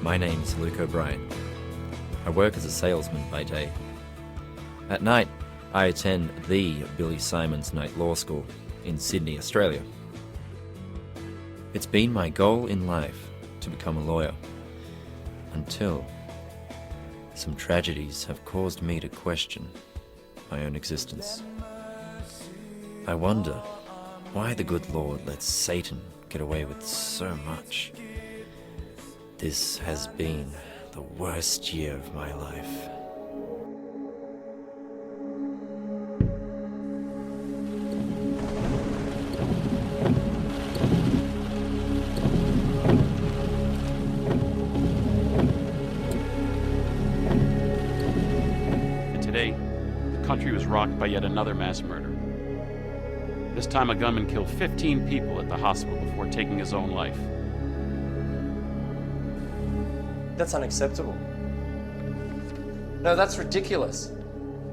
My name's Luke O'Brien. I work as a salesman by day. At night, I attend the Billy Simons Night Law School in Sydney, Australia. It's been my goal in life to become a lawyer, until some tragedies have caused me to question my own existence. I wonder why the good Lord lets Satan get away with so much. This has been the worst year of my life. And today, the country was rocked by yet another mass murder. This time a gunman killed 15 people at the hospital before taking his own life. That's unacceptable. No, that's ridiculous.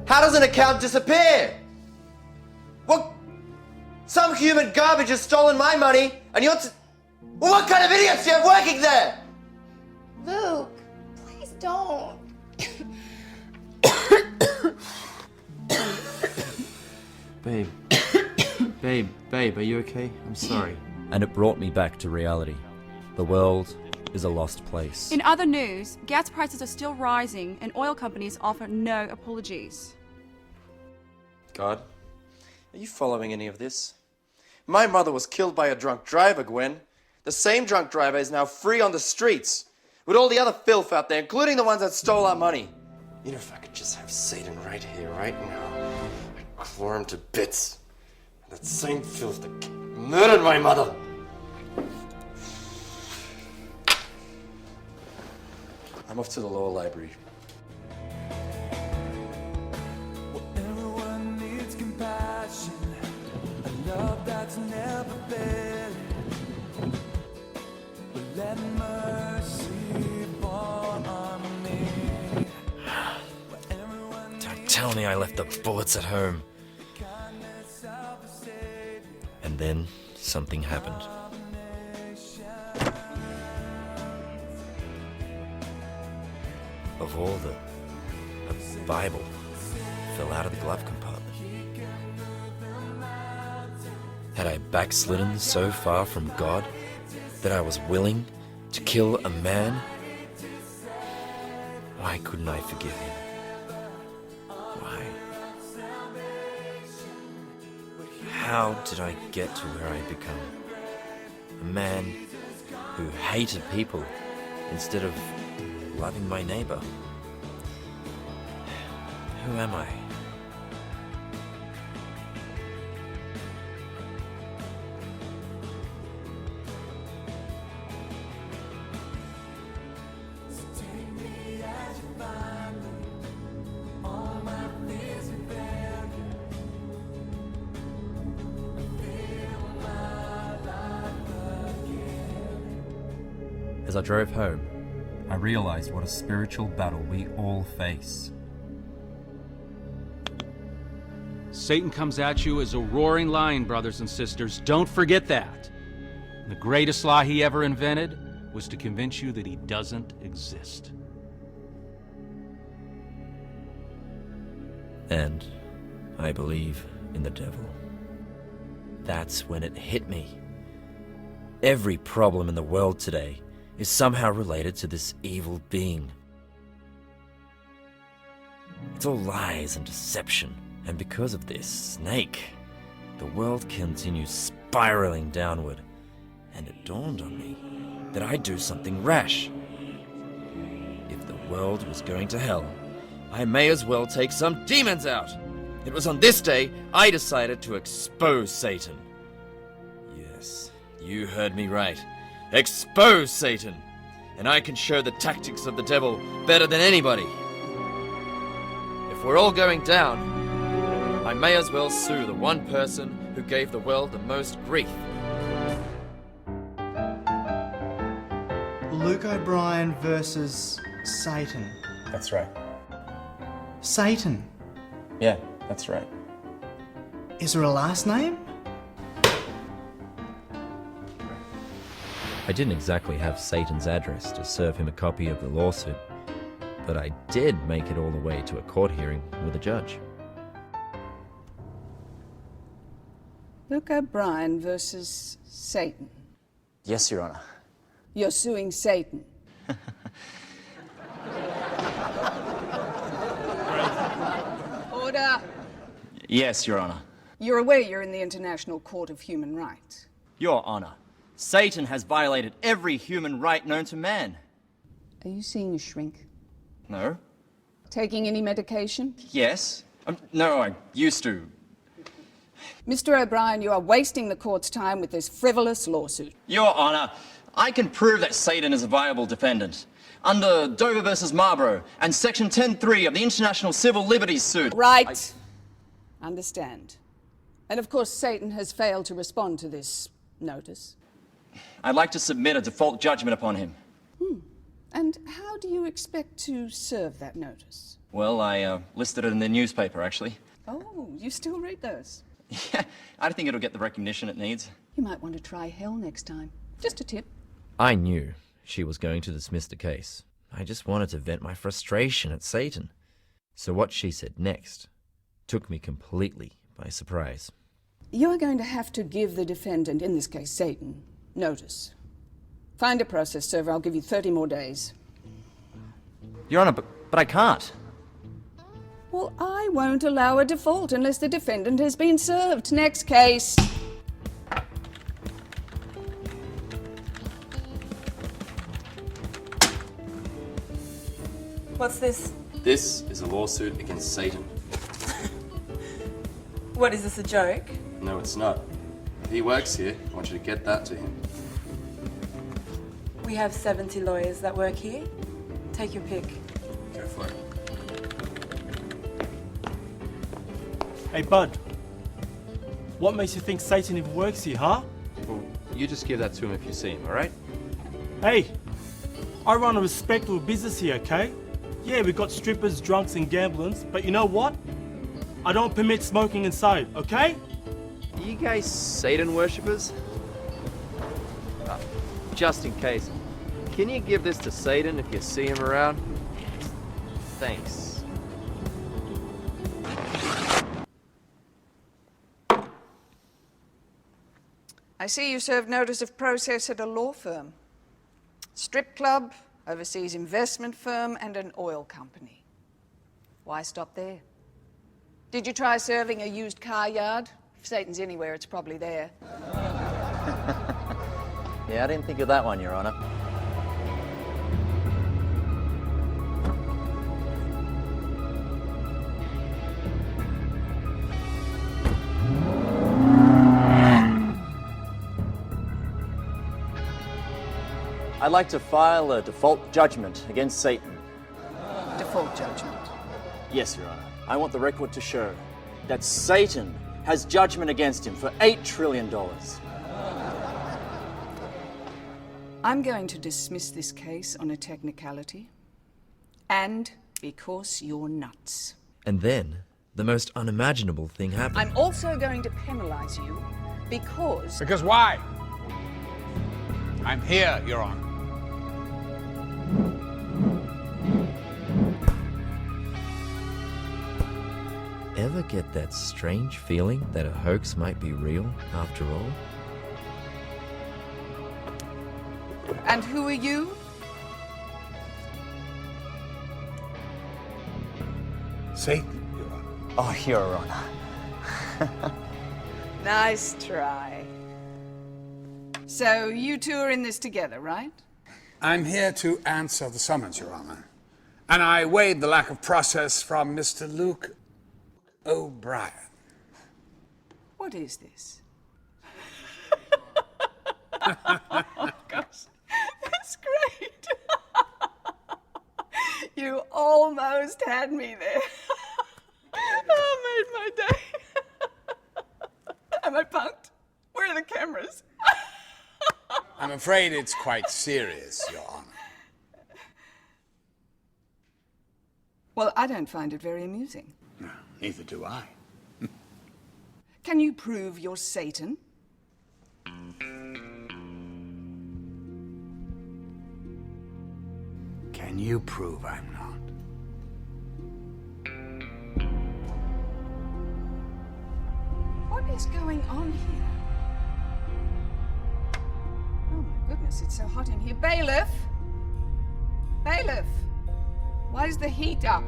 How does an account disappear? What? Some human garbage has stolen my money, and you're well, what kind of idiots do you have working there? Luke, please don't. Babe, are you okay? I'm sorry. And it brought me back to reality. The world is a lost place. In other news, gas prices are still rising and oil companies offer no apologies. God, are you following any of this? My mother was killed by a drunk driver, Gwen. The same drunk driver is now free on the streets, with all the other filth out there, including the ones that stole our money. You know, if I could just have Satan right here, right now, I'd claw him to bits. That same filth that murdered my mother. I'm off to the law library. Everyone needs compassion, a love that's never been. But let mercy fall on me. Don't tell me I left the bullets at home. And then something happened. Of all a Bible fell out of the glove compartment. Had I backslidden so far from God that I was willing to kill a man? Why couldn't I forgive him? Why? How did I get to where I'd become? A man who hated people instead of loving my neighbor. Who am I? As I drove home, I realized what a spiritual battle we all face. Satan comes at you as a roaring lion, brothers and sisters. Don't forget that. And the greatest lie he ever invented was to convince you that he doesn't exist. And I believe in the devil. That's when it hit me. Every problem in the world today is somehow related to this evil being. It's all lies and deception, and because of this snake, the world continues spiraling downward, and it dawned on me that I'd do something rash. If the world was going to hell, I may as well take some demons out. It was on this day I decided to expose Satan. Yes, you heard me right. Expose Satan, and I can show the tactics of the devil better than anybody. If we're all going down, I may as well sue the one person who gave the world the most grief. Luke O'Brien versus Satan. That's right. Satan. Yeah, that's right. Is there a last name? I didn't exactly have Satan's address to serve him a copy of the lawsuit, but I did make it all the way to a court hearing with a judge. Luke O'Brien versus Satan. Yes, Your Honor. You're suing Satan. Order. Yes, Your Honor. You're aware you're in the International Court of Human Rights. Your Honor, Satan has violated every human right known to man. Are you seeing a shrink? No? Taking any medication? Yes? No, I used to. Mr. O'Brien, you are wasting the court's time with this frivolous lawsuit. Your Honor, I can prove that Satan is a viable defendant. Under Dover versus Marlborough and Section 10.3 of the International Civil Liberties Suit. Right. Understand. And of course, Satan has failed to respond to this notice. I'd like to submit a default judgment upon him. And how do you expect to serve that notice? Well, I listed it in the newspaper, actually. Oh, you still read those? Yeah, I don't think it'll get the recognition it needs. You might want to try hell next time. Just a tip. I knew she was going to dismiss the case. I just wanted to vent my frustration at Satan. So what she said next took me completely by surprise. You are going to have to give the defendant, in this case Satan, notice. Find a process server. I'll give you 30 more days. Your Honor, but I can't. Well, I won't allow a default unless the defendant has been served. Next case. What's this? This is a lawsuit against Satan. What, is this a joke? No, it's not. If he works here, I want you to get that to him. We have 70 lawyers that work here. Take your pick. Go for it. Hey, bud. What makes you think Satan even works here, huh? Well, you just give that to him if you see him, alright? Hey, I run a respectable business here, okay? Yeah, we got strippers, drunks, and gamblers, but you know what? I don't permit smoking inside, okay? Are you guys Satan worshippers? Just in case, can you give this to Satan if you see him around? Thanks. I see you served notice of process at a law firm, strip club, overseas investment firm, and an oil company. Why stop there? Did you try serving a used car yard? If Satan's anywhere, it's probably there. Yeah, I didn't think of that one, Your Honor. I'd like to file a default judgment against Satan. Default judgment. Yes, Your Honor. I want the record to show that Satan has judgment against him for $8 trillion. I'm going to dismiss this case on a technicality, and because you're nuts. And then, the most unimaginable thing happened. I'm also going to penalize you because... Because why? I'm here, Your Honor. Ever get that strange feeling that a hoax might be real after all? And who are you? Satan, Your Honor. Oh, Your Honor. Nice try. So you two are in this together, right? I'm here to answer the summons, Your Honor. And I weighed the lack of process from Mr. Luke O'Brien. What is this? Oh, gosh. That's great. You almost had me there. Oh, made my day. Am I punked? Where are the cameras? I'm afraid it's quite serious, Your Honor. Well, I don't find it very amusing. No, neither do I. Can you prove you're Satan? And you prove I'm not. What is going on here? Oh my goodness, it's so hot in here. Bailiff! Bailiff! Why is the heat up?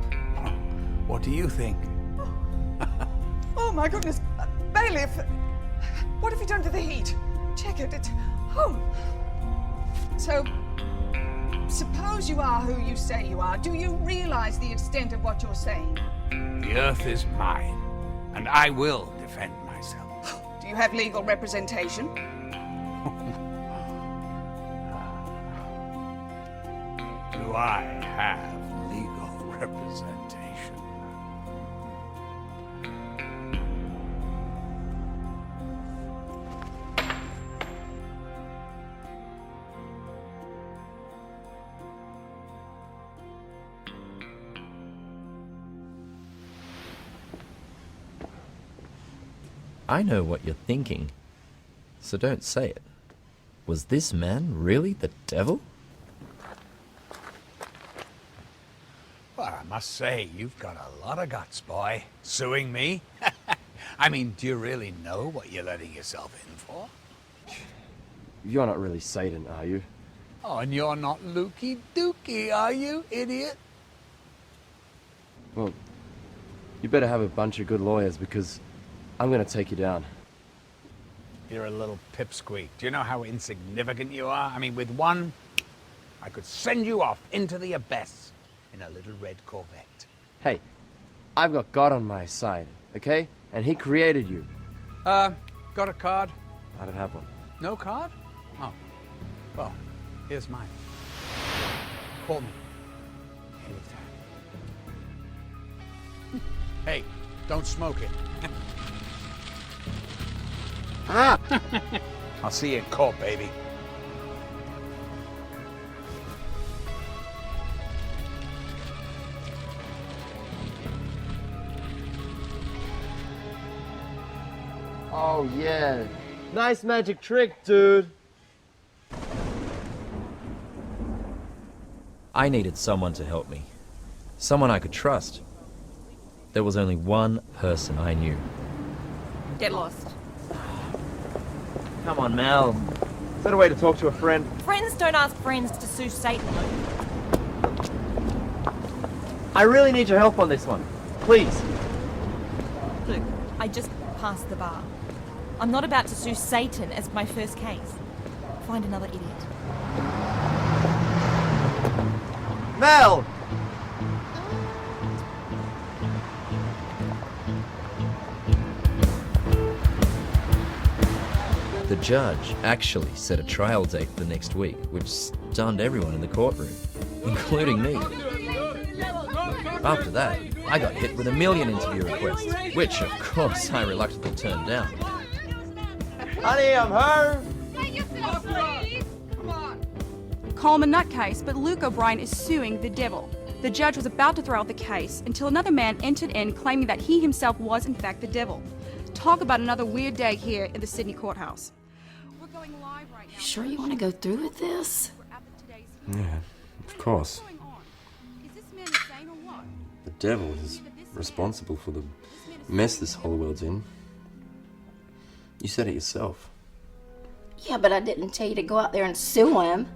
What do you think? Oh my goodness. Bailiff! What have you done to the heat? Check it. Oh. So, suppose you are who you say you are. Do you realize the extent of what you're saying? The earth is mine, and I will defend myself. Do you have legal representation? Do I have legal representation? I know what you're thinking, so don't say it. Was this man really the devil? Well, I must say, you've got a lot of guts, boy. Suing me? I mean, do you really know what you're letting yourself in for? You're not really Satan, are you? Oh, and you're not Lukey Dookie, are you, idiot? Well, you better have a bunch of good lawyers because I'm gonna take you down. You're a little pipsqueak. Do you know how insignificant you are? I mean, with one, I could send you off into the abyss in a little red Corvette. Hey, I've got God on my side, okay? And he created you. Got a card? I don't have one. No card? Oh, well, here's mine. Call me anytime. Hey, don't smoke it. Ah! I'll see you in court, baby. Oh, yeah. Nice magic trick, dude. I needed someone to help me. Someone I could trust. There was only one person I knew. Get lost. Come on, Mel. Is that a way to talk to a friend? Friends don't ask friends to sue Satan. I really need your help on this one. Please. Look, I just passed the bar. I'm not about to sue Satan as my first case. Find another idiot. Mel! The judge actually set a trial date for the next week, which stunned everyone in the courtroom, including me. After that, I got hit with a million interview requests, which, of course, I reluctantly turned down. Honey, I'm home! Calm in that case, but Luke O'Brien is suing the devil. The judge was about to throw out the case until another man entered in claiming that he himself was in fact the devil. Talk about another weird day here in the Sydney courthouse. We're going live right now. You sure you want to go through with this? Yeah, of course. Is this man insane or what? The devil is responsible for the mess this whole world's in. You said it yourself. Yeah, but I didn't tell you to go out there and sue him.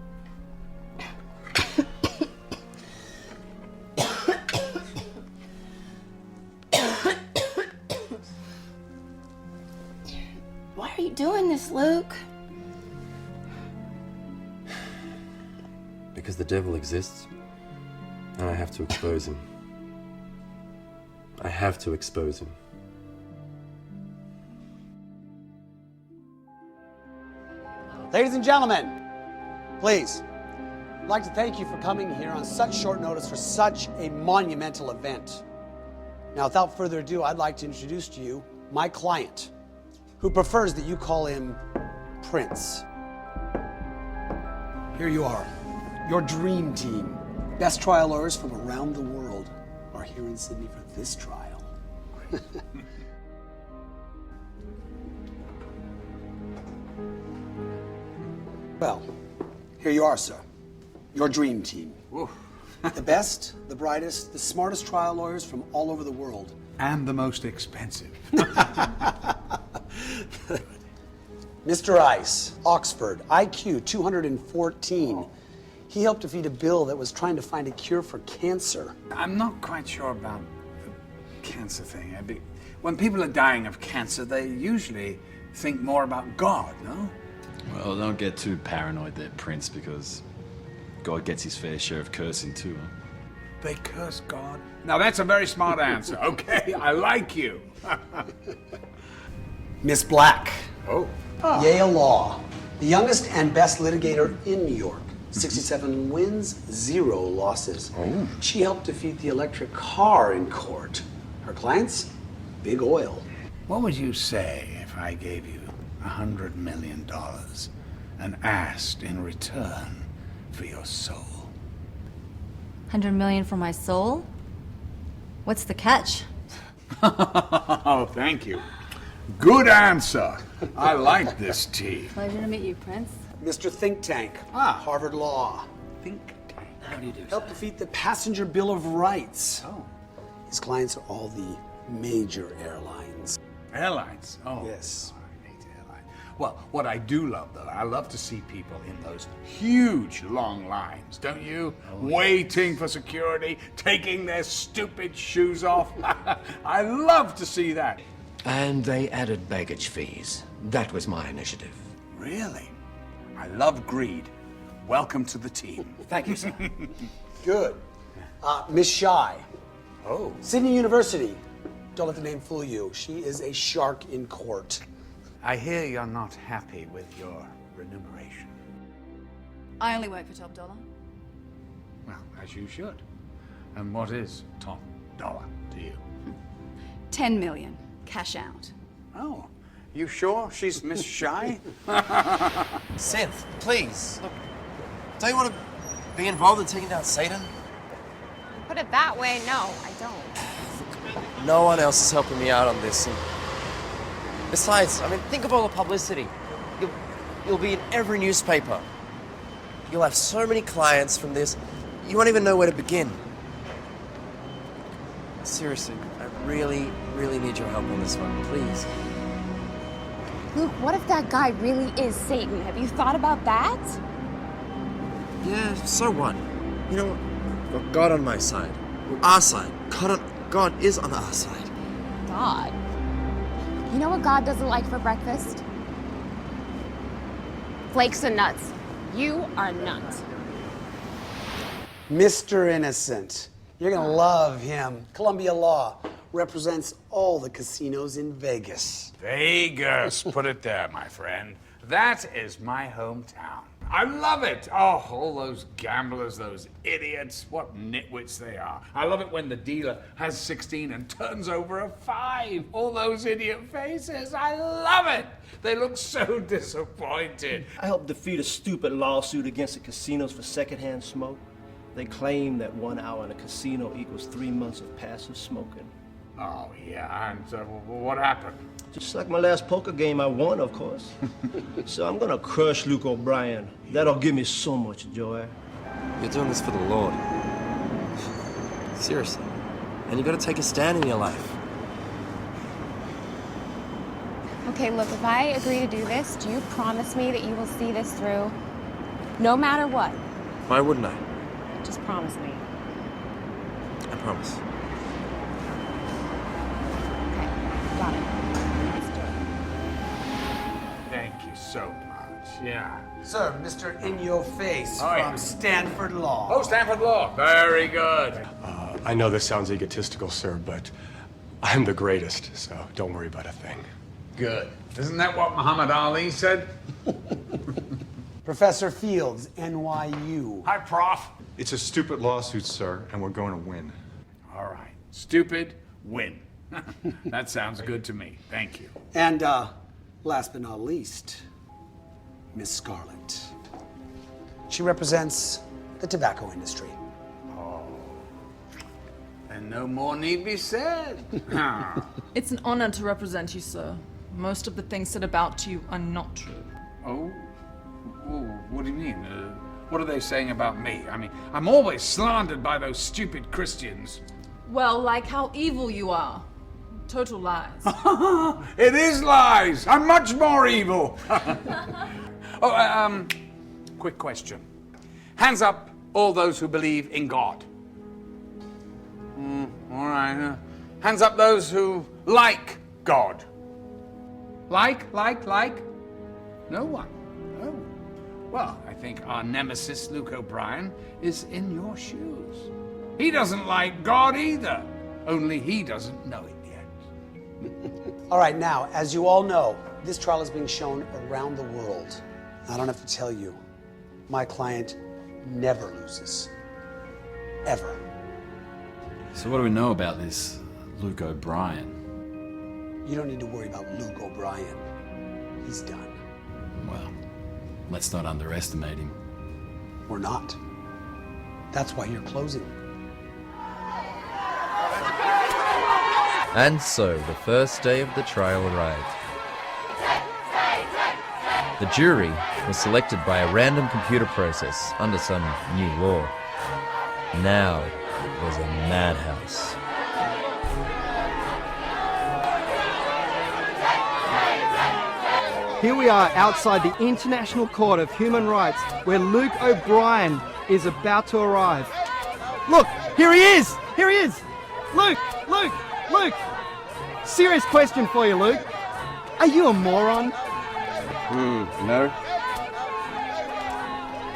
Why are you doing this, Luke? Because the devil exists, and I have to expose him. I have to expose him. Ladies and gentlemen, please, I'd like to thank you for coming here on such short notice for such a monumental event. Now, without further ado, I'd like to introduce to you my client, who prefers that you call him Prince. Here you are, your dream team. Best trial lawyers from around the world are here in Sydney for this trial. Well, here you are, sir. Your dream team. The best, the brightest, the smartest trial lawyers from all over the world. And the most expensive. Mr. Ice, Oxford, IQ 214. He helped defeat a bill that was trying to find a cure for cancer. I'm not quite sure about the cancer thing. When people are dying of cancer, they usually think more about God, no? Well, don't get too paranoid there, Prince, because God gets his fair share of cursing too, huh? They curse God? Now that's a very smart answer, okay? I like you. Miss Black. Oh. Yale Law, the youngest and best litigator in New York. 67 wins, 0 losses. Oh. She helped defeat the electric car in court. Her clients? Big oil. What would you say if I gave you $100 million and asked in return for your soul? 100 million for my soul? What's the catch? Oh, thank you. Good answer. I like this tea. Pleasure to meet you, Prince. Mr. Think Tank, Harvard Law. Think Tank. How do you do? Helped defeat the Passenger Bill of Rights. Oh. His clients are all the major airlines. Airlines? Oh. Yes. I hate airlines. Well, what I do love, though, I love to see people in those huge long lines, don't you? Waiting for security, taking their stupid shoes off. I love to see that. And they added baggage fees. That was my initiative. Really? I love greed. Welcome to the team. Thank you, sir. Good. Miss Shy. Oh. Sydney University. Don't let the name fool you. She is a shark in court. I hear you're not happy with your remuneration. I only work for top dollar. Well, as you should. And what is top dollar to you? 10 million. Cash out. Oh, you sure she's Miss Shy? Synth, please. Look, don't you want to be involved in taking down Satan? Put it that way, no, I don't. No one else is helping me out on this. And besides, I mean, think of all the publicity. You'll be in every newspaper. You'll have so many clients from this, you won't even know where to begin. Seriously, I really, really need your help on this one, please. Luke, what if that guy really is Satan? Have you thought about that? Yeah, so what? You know what? I've got God on my side. Our side. God is on our side. God? You know what God doesn't like for breakfast? Flakes and nuts. You are nuts. Mr. Innocent. You're gonna love him. Columbia Law represents all the casinos in Vegas. Vegas, put it there, my friend. That is my hometown. I love it. Oh, all those gamblers, those idiots, what nitwits they are. I love it when the dealer has 16 and turns over a 5. All those idiot faces. I love it. They look so disappointed. I helped defeat a stupid lawsuit against the casinos for secondhand smoke. They claim that 1 hour in a casino equals 3 months of passive smoking. Oh, yeah, and what happened? Just like my last poker game, I won, of course. So I'm gonna crush Luke O'Brien. That'll give me so much joy. You're doing this for the Lord. Seriously. And you gotta take a stand in your life. Okay, look, if I agree to do this, do you promise me that you will see this through? No matter what. Why wouldn't I? Just promise me. I promise. Got it. Thank you so much. Yeah. Sir, Mr. In Your Face Oh, from yeah. Stanford Law. Oh, Stanford Law. Very good. I know this sounds egotistical, sir, but I'm the greatest, so don't worry about a thing. Good. Isn't that what Muhammad Ali said? Professor Fields, NYU. Hi, Prof. It's a stupid lawsuit, sir, and we're going to win. All right. Stupid, win. That sounds good to me. Thank you. And last but not least, Miss Scarlett. She represents the tobacco industry. Oh. And no more need be said. It's an honor to represent you, sir. Most of the things said about you are not true. Oh? What do you mean? What are they saying about me? I mean, I'm always slandered by those stupid Christians. Well, like how evil you are. Total lies. It is lies! I'm much more evil! Quick question. Hands up all those who believe in God. All right. Hands up those who like God. Like? No one. Oh. Well, I think our nemesis, Luke O'Brien, is in your shoes. He doesn't like God either. Only he doesn't know it yet. All right, now, as you all know, this trial is being shown around the world. I don't have to tell you, my client never loses. Ever. So what do we know about this Luke O'Brien? You don't need to worry about Luke O'Brien. He's done. Well, let's not underestimate him. We're not. That's why you're closing. And so the first day of the trial arrived. The jury was selected by a random computer process under some new law. Now it was a madhouse. Here we are outside the International Court of Human Rights, where Luke O'Brien is about to arrive. Look, here he is! Here he is! Luke! Serious question for you, Luke. Are you a moron? No.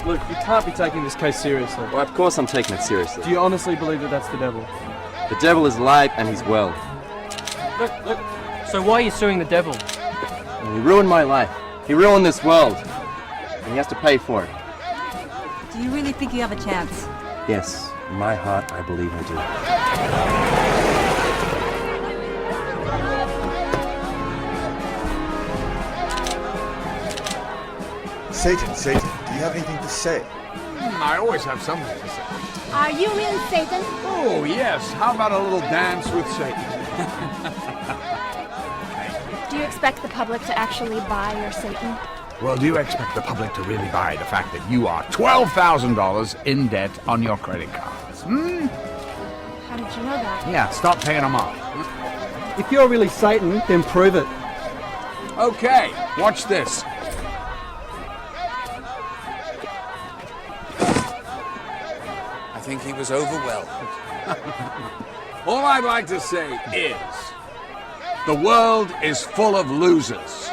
Luke, you can't be taking this case seriously. Well, of course I'm taking it seriously. Do you honestly believe that that's the devil? The devil is alive and he's well. Look. So why are you suing the devil? He ruined my life. He ruined this world. And he has to pay for it. Do you really think you have a chance? Yes, in my heart, I believe I do. Satan, do you have anything to say? I always have something to say. Are you really Satan? Oh, yes. How about a little dance with Satan? Do you expect the public to actually buy your Satan? Well, do you expect the public to really buy the fact that you are $12,000 in debt on your credit cards? How did you know that? Yeah, stop paying them off. If you're really Satan, then prove it. Okay, watch this. I think he was overwhelmed. All I'd like to say is, the world is full of losers.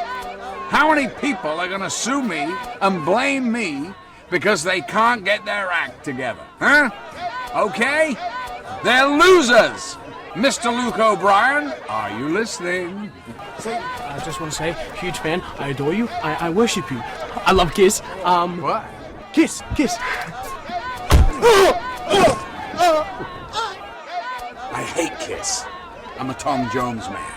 How many people are going to sue me and blame me because they can't get their act together? Huh? Okay? They're losers! Mr. Luke O'Brien, are you listening? I just want to say, huge fan. I adore you. I worship you. I love Kiss. What? Kiss. I hate Kiss. I'm a Tom Jones man.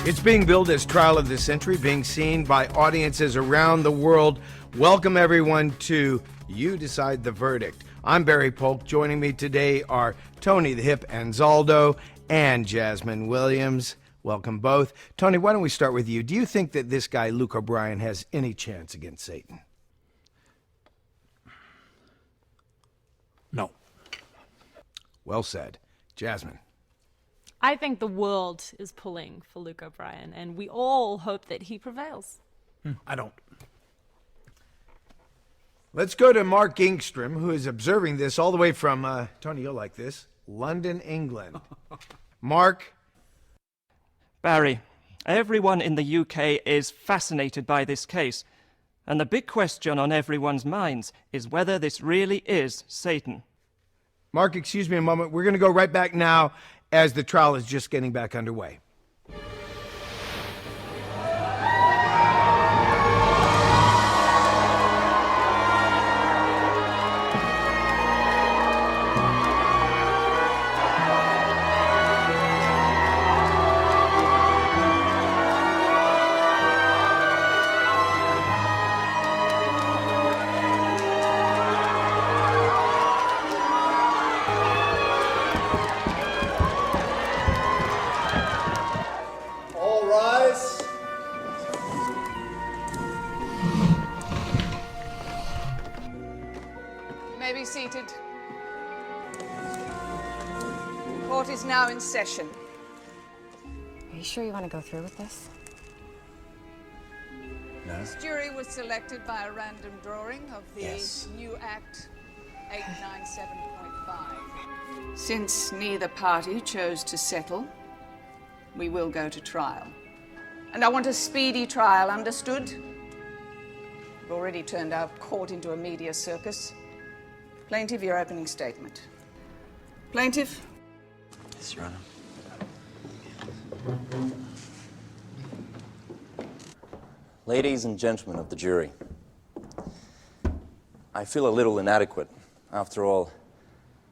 It's being billed as Trial of the Century, being seen by audiences around the world. Welcome, everyone, to You Decide the Verdict. I'm Barry Polk. Joining me today are Tony the Hip Anzaldo and Jasmine Williams. Welcome both. Tony, why don't we start with you? Do you think that this guy, Luke O'Brien, has any chance against Satan? No. Well said. Jasmine. I think the world is pulling for Luke O'Brien, and we all hope that he prevails. I don't. Let's go to Mark Ingstrom, who is observing this all the way from, Tony, you'll like this, London, England. Mark? Barry, everyone in the UK is fascinated by this case, and the big question on everyone's minds is whether this really is Satan. Mark, excuse me a moment. We're going to go right back now as the trial is just getting back underway. may be seated. Court is now in session. Are you sure you want to go through with this? No. This jury was selected by a random drawing of the Yes. new Act 897.5. Since neither party chose to settle, we will go to trial. And I want a speedy trial, understood? We've already turned our court into a media circus. Plaintiff, your opening statement. Plaintiff? Yes, Your Honor. Ladies and gentlemen of the jury, I feel a little inadequate. After all,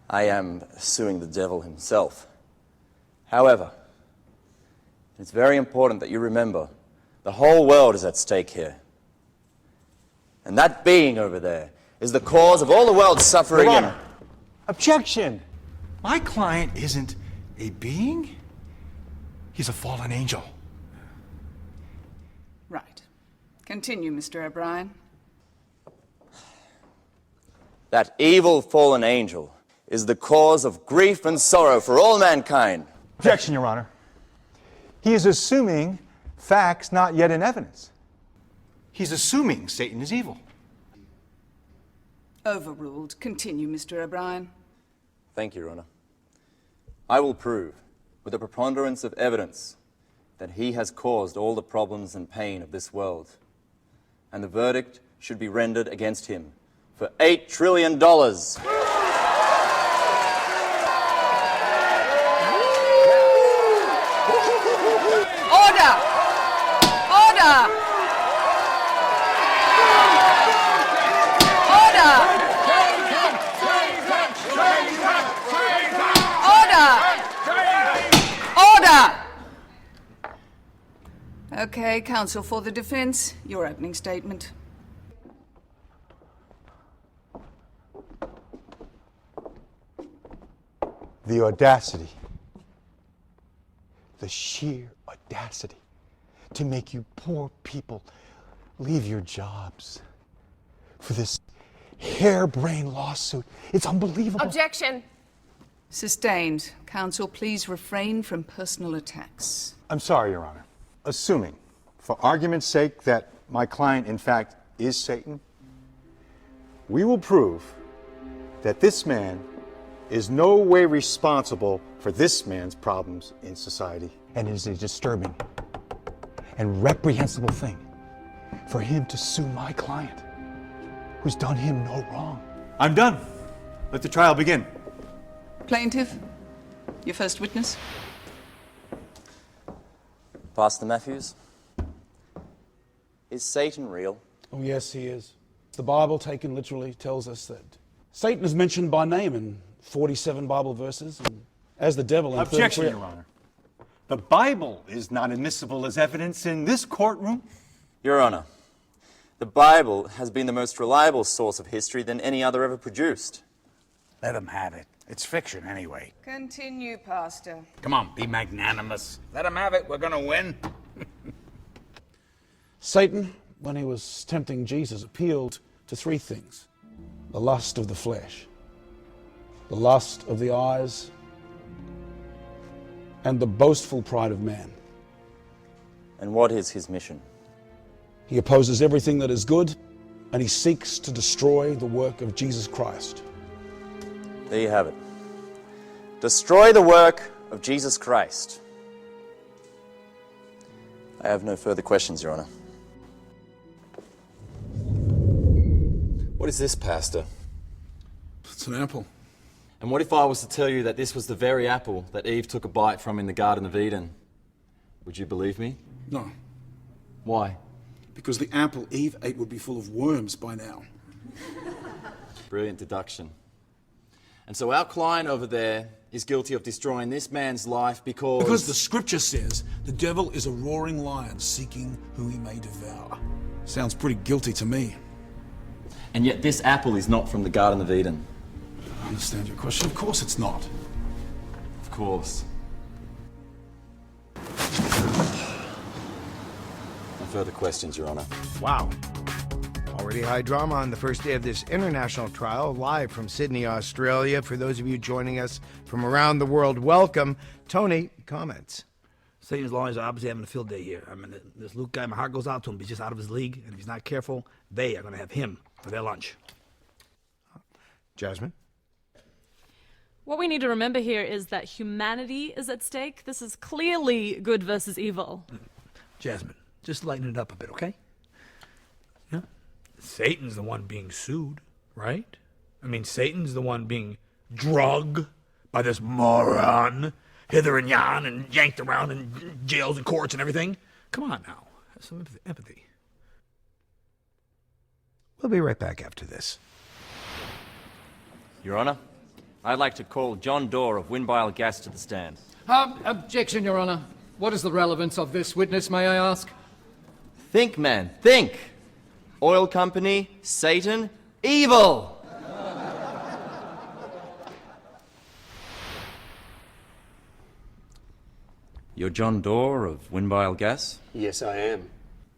I am suing the devil himself. However, it's very important that you remember the whole world is at stake here. And that being over there is the cause of all the world's suffering. Your Honor, objection! My client isn't a being. He's a fallen angel. Right. Continue, Mr. O'Brien. That evil fallen angel is the cause of grief and sorrow for all mankind. Objection, Your Honor. He is assuming facts not yet in evidence. He's assuming Satan is evil. Overruled. Continue, Mr. O'Brien. Thank you, Your Honor. I will prove, with a preponderance of evidence, that he has caused all the problems and pain of this world, and the verdict should be rendered against him for $8 trillion. Order! Order! Order! Order! Order! Okay, counsel for the defense, your opening statement. The audacity, the sheer audacity to make you poor people leave your jobs for this harebrained lawsuit. It's unbelievable. Objection. Sustained. Counsel, please refrain from personal attacks. I'm sorry, Your Honor. Assuming, for argument's sake, that my client in fact is Satan, we will prove that this man is no way responsible for this man's problems in society. And it is a disturbing and reprehensible thing for him to sue my client, who's done him no wrong. I'm done. Let the trial begin. Plaintiff, your first witness. Pastor Matthews, is Satan real? Oh, yes, he is. The Bible, taken literally, tells us that Satan is mentioned by name in 47 Bible verses, and as the devil in Objection, 33. Your Honor. The Bible is not admissible as evidence in this courtroom. Your Honor, the Bible has been the most reliable source of history than any other ever produced. Let him have it. It's fiction anyway. Continue, Pastor. Come on, be magnanimous. Let him have it. We're going to win. Satan, when he was tempting Jesus, appealed to three things: the lust of the flesh, the lust of the eyes, and the boastful pride of man. And what is his mission? He opposes everything that is good, and he seeks to destroy the work of Jesus Christ. There you have it. Destroy the work of Jesus Christ. I have no further questions, Your Honor. What is this, Pastor? It's an apple. And what if I was to tell you that this was the very apple that Eve took a bite from in the Garden of Eden? Would you believe me? No, Why? because the apple Eve ate would be full of worms by now. Brilliant deduction. And so our client over there is guilty of destroying this man's life because... Because the scripture says the devil is a roaring lion seeking who he may devour. Sounds pretty guilty to me. And yet this apple is not from the Garden of Eden. I understand your question. Of course it's not. Of course. No further questions, Your Honor. Wow. All Already high drama on the first day of this international trial, live from Sydney, Australia. For those of you joining us from around the world, welcome. Tony, comments? Satan's lawyers are obviously having a field day here. I mean, this Luke guy, my heart goes out to him. He's just out of his league, and if he's not careful, they are going to have him for their lunch. Jasmine? What we need to remember here is that humanity is at stake. This is clearly good versus evil. Jasmine, just lighten it up a bit, okay? Yeah. Satan's the one being sued, right? I mean, Satan's the one being drugged by this moron, hither and yon, and yanked around in jails and courts and everything. Come on now, have some empathy. We'll be right back after this. Your Honor, I'd like to call John Doerr of Windbile Gas to the stand. Objection, Your Honor. What is the relevance of this witness, may I ask? Think, man, think! Oil company, Satan, evil! You're John Doerr of Windbile Gas? Yes, I am.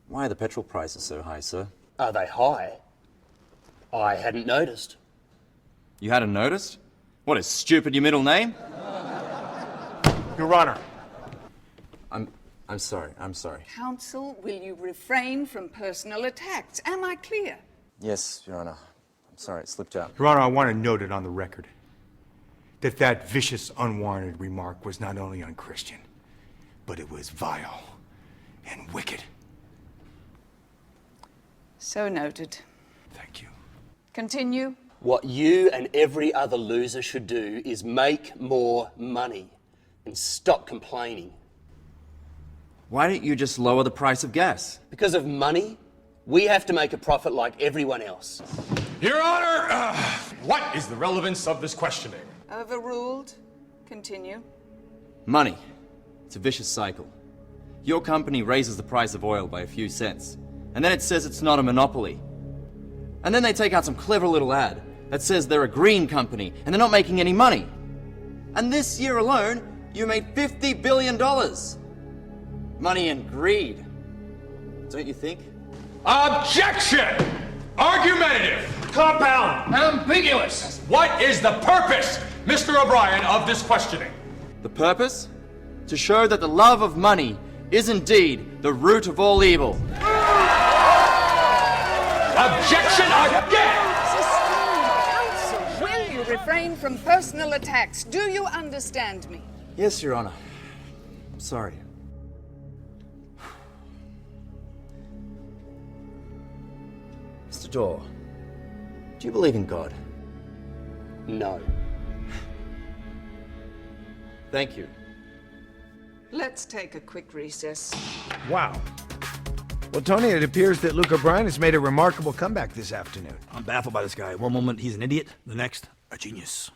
Why are the petrol prices so high, sir? Are they high? I hadn't noticed. You hadn't noticed? What is stupid, your middle name? Your Honor. I'm sorry. Counsel, will you refrain from personal attacks? Am I clear? Yes, Your Honor. I'm sorry, it slipped out. Your Honor, I want to note it on the record that vicious, unwarranted remark was not only unchristian, but it was vile and wicked. So noted. Thank you. Continue. What you and every other loser should do is make more money and stop complaining. Why don't you just lower the price of gas? Because of money, we have to make a profit like everyone else. Your Honor, what is the relevance of this questioning? Overruled. Continue. Money. It's a vicious cycle. Your company raises the price of oil by a few cents, and then it says it's not a monopoly. And then they take out some clever little ad that says they're a green company and they're not making any money. And this year alone, you made $50 billion. Money and greed. Don't you think? Objection! Argumentative! Compound! Ambiguous! What is the purpose, Mr. O'Brien, of this questioning? The purpose? To show that the love of money is indeed the root of all evil. Objection again! Counsel, will you refrain from personal attacks? Do you understand me? Yes, Your Honor. I'm sorry. Mr. Doerr, do you believe in God? No. Thank you. Let's take a quick recess. Wow. Well, Tony, it appears that Luke O'Brien has made a remarkable comeback this afternoon. I'm baffled by this guy. One moment he's an idiot, the next, a genius.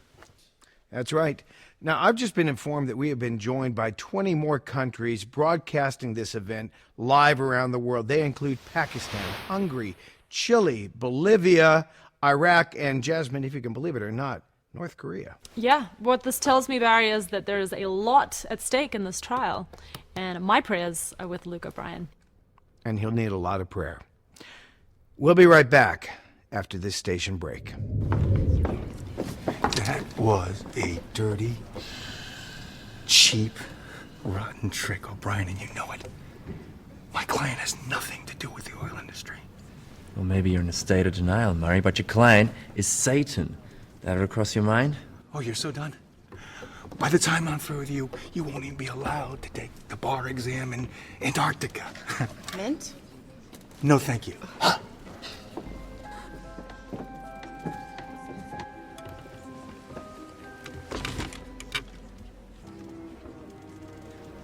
That's right. Now, I've just been informed that we have been joined by 20 more countries broadcasting this event live around the world. They include Pakistan, Hungary, Chile, Bolivia, Iraq, and Jasmine, if you can believe it or not, North Korea. Yeah, what this tells me, Barry, is that there is a lot at stake in this trial, and my prayers are with Luke O'Brien. And he'll need a lot of prayer. We'll be right back after this station break. That was a dirty, cheap, rotten trick, O'Brien, and you know it. My client has nothing to do with the oil industry. Well, maybe you're in a state of denial, Murray, but your client is Satan. That ever cross your mind? Oh, you're so done? By the time I'm through with you, you won't even be allowed to take the bar exam in Antarctica. Mint? No, thank you.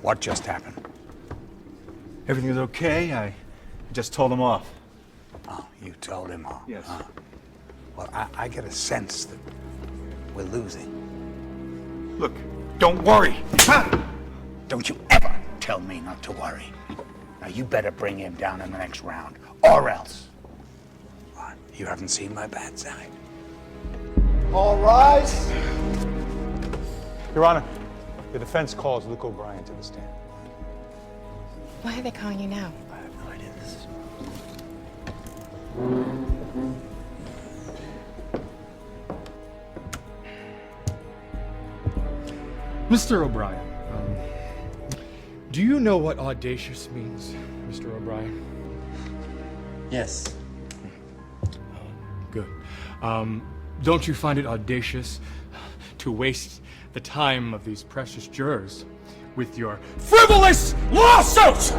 What just happened? Everything's okay. I just told him off. Oh, you told him off? Yes. Well, I get a sense that we're losing. Look, don't worry. Don't you ever tell me not to worry. Now, you better bring him down in the next round, or else. What? You haven't seen my bad side. All rise. Your Honor, the defense calls Luke O'Brien to the stand. Why are they calling you now? I have no idea. This is... Mr. O'Brien, do you know what audacious means, Mr. O'Brien? Yes. Good. Don't you find it audacious to waste the time of these precious jurors with your frivolous lawsuit?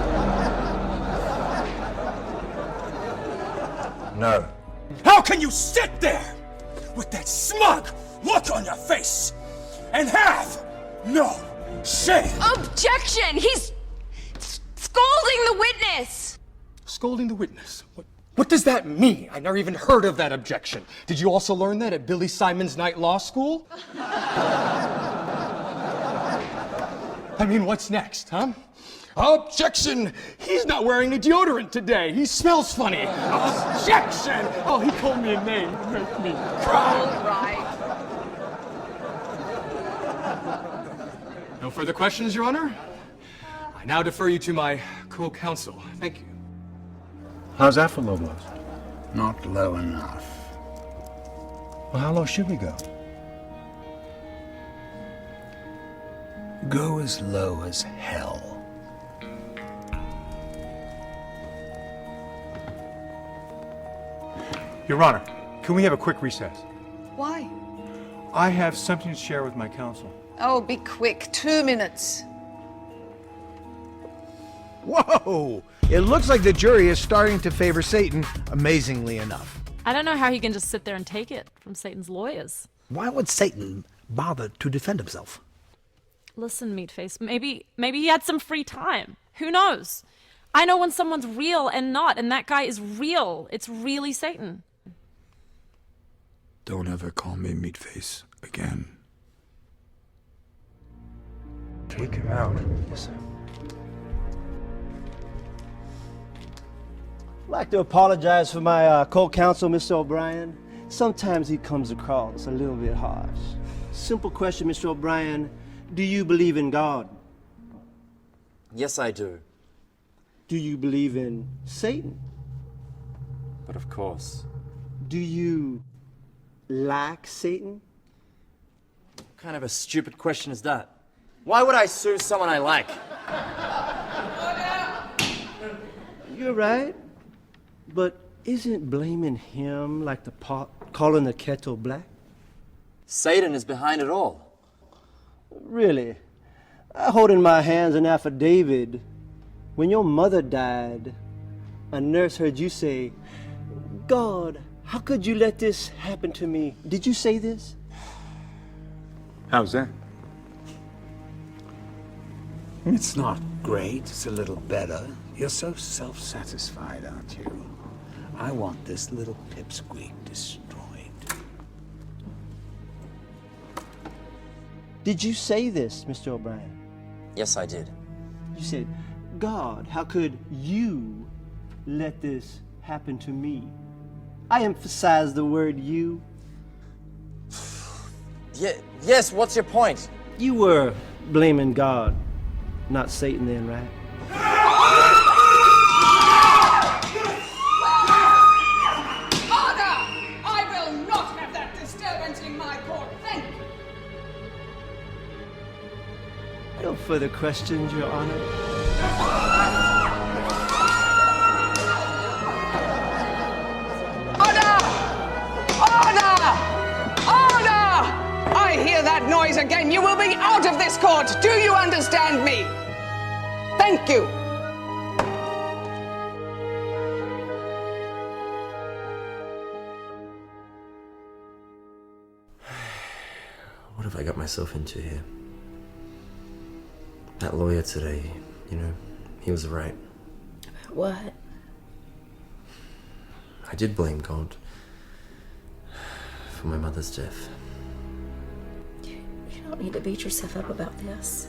No. How can you sit there with that smug look on your face and have no shame? Objection! He's scolding the witness! Scolding the witness? What does that mean? I never even heard of that objection. Did you also learn that at Billy Simon's Night Law School? I mean, what's next, huh? Objection! He's not wearing a deodorant today. He smells funny. Objection! Oh, he called me a name to make me cry. All right. No further questions, Your Honor? I now defer you to my co-counsel. Thank you. How's that for low blows? Not low enough. Well, how low should we go? Go as low as hell. Your Honor, can we have a quick recess? Why? I have something to share with my counsel. Oh, be quick. 2 minutes. Whoa! It looks like the jury is starting to favor Satan, amazingly enough. I don't know how he can just sit there and take it from Satan's lawyers. Why would Satan bother to defend himself? Listen, Meatface, maybe he had some free time. Who knows? I know when someone's real and not, and that guy is real. It's really Satan. Don't ever call me Meatface again. Take him out. Yes, sir. I'd like to apologize for my co-counsel, Mr. O'Brien. Sometimes he comes across a little bit harsh. Simple question, Mr. O'Brien. Do you believe in God? Yes, I do. Do you believe in Satan? But of course. Do you like Satan? What kind of a stupid question is that? Why would I sue someone I like? You're right. But isn't blaming him like the pot calling the kettle black? Satan is behind it all. Really? I hold in my hands an affidavit. When your mother died, a nurse heard you say, God, how could you let this happen to me? Did you say this? How's that? It's not great. It's a little better. You're so self-satisfied, aren't you? I want this little pipsqueak destroyed. Did you say this, Mr. O'Brien? Yes, I did. You said, God, how could you let this happen to me? I emphasize the word you. Yes, what's your point? You were blaming God, not Satan then, right? Order! I will not have that disturbance in my court. Thank you. No further questions, Your Honor. I hear that noise again. You will be out of this court. Do you understand me? Thank you. What have I got myself into here? That lawyer today, he was right. What? I did blame God for my mother's death. You don't need to beat yourself up about this.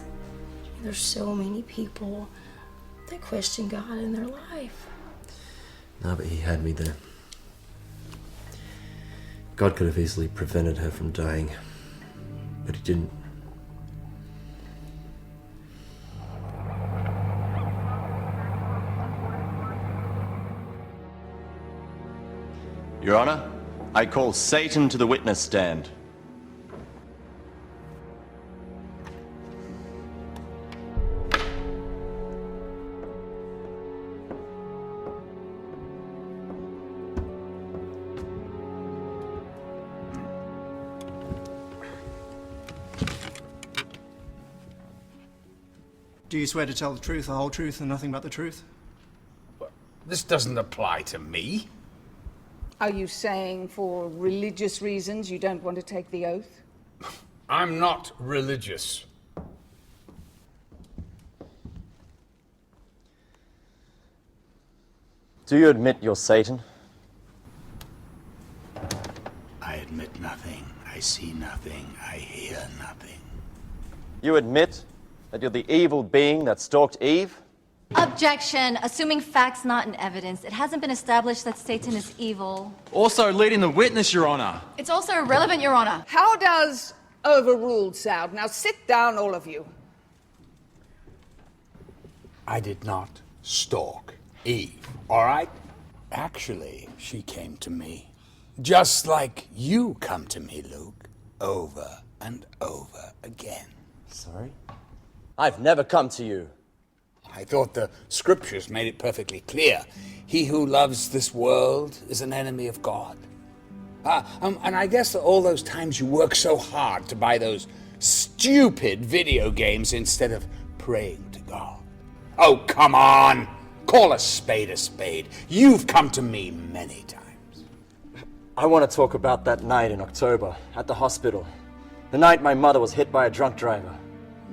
There's so many people that question God in their life. No, but he had me there. God could have easily prevented her from dying, but he didn't. Your Honor, I call Satan to the witness stand. Do you swear to tell the truth, the whole truth, and nothing but the truth? This doesn't apply to me. Are you saying for religious reasons you don't want to take the oath? I'm not religious. Do you admit you're Satan? I admit nothing. I see nothing. I hear nothing. You admit that you're the evil being that stalked Eve? Objection. Assuming facts not in evidence, it hasn't been established that Satan is evil. Also leading the witness, Your Honor. It's also irrelevant, Your Honor. How does overruled sound? Now sit down, all of you. I did not stalk Eve, all right? Actually, she came to me. Just like you come to me, Luke, over and over again. Sorry? I've never come to you. I thought the scriptures made it perfectly clear. He who loves this world is an enemy of God. And I guess that all those times you work so hard to buy those stupid video games instead of praying to God. Oh, come on! Call a spade a spade. You've come to me many times. I want to talk about that night in October at the hospital. The night my mother was hit by a drunk driver.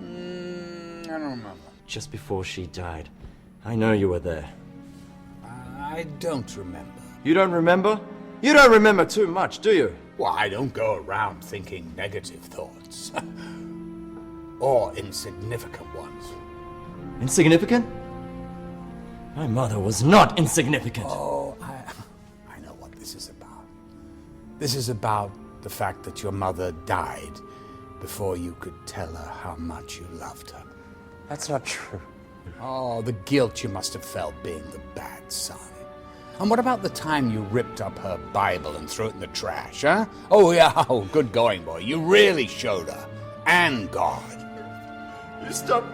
I don't remember. Just before she died. I know you were there. I don't remember. You don't remember? You don't remember too much, do you? Well, I don't go around thinking negative thoughts. Or insignificant ones. Insignificant? My mother was not insignificant. Oh, I know what this is about. This is about the fact that your mother died before you could tell her how much you loved her. That's not true. Oh, the guilt you must have felt being the bad son. And what about the time you ripped up her Bible and threw it in the trash, huh? Oh, yeah, oh, good going, boy. You really showed her. And God. You stop.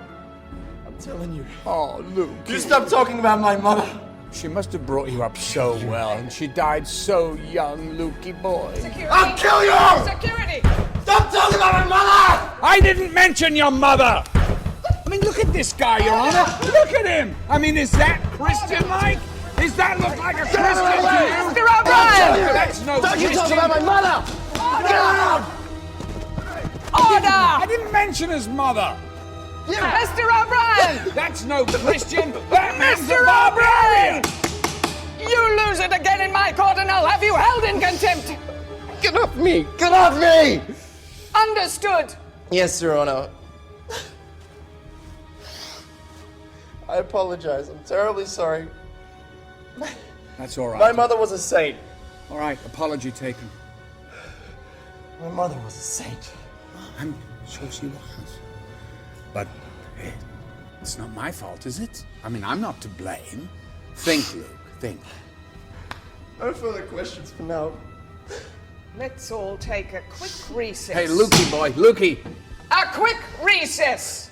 I'm telling you. Oh, Luke. You stop talking about my mother. She must have brought you up so well, and she died so young, Lukey boy. Security. I'll kill you! Security! Stop talking about my mother! I didn't mention your mother! I mean, look at this guy, Your Honor. Look at him. I mean, is that Christian-like? Does that look like a Christian to you? Mr. O'Brien! That's no Don't you Christian. talk about my mother! Order! I didn't mention his mother. Mr. O'Brien! That's no Christian. That man's Mr. a barbarian. You lose it again in my court and I'll have you held in contempt. Get off me! Get off me! Understood. Yes, Your Honor. I apologize. I'm terribly sorry. That's all right. My mother was a saint. All right, apology taken. My mother was a saint. I'm sure she was. But it's not my fault, is it? I mean, I'm not to blame. Think, Luke, think. No further questions for now. Let's all take a quick recess. Hey, Lukey boy, Lukey. A quick recess.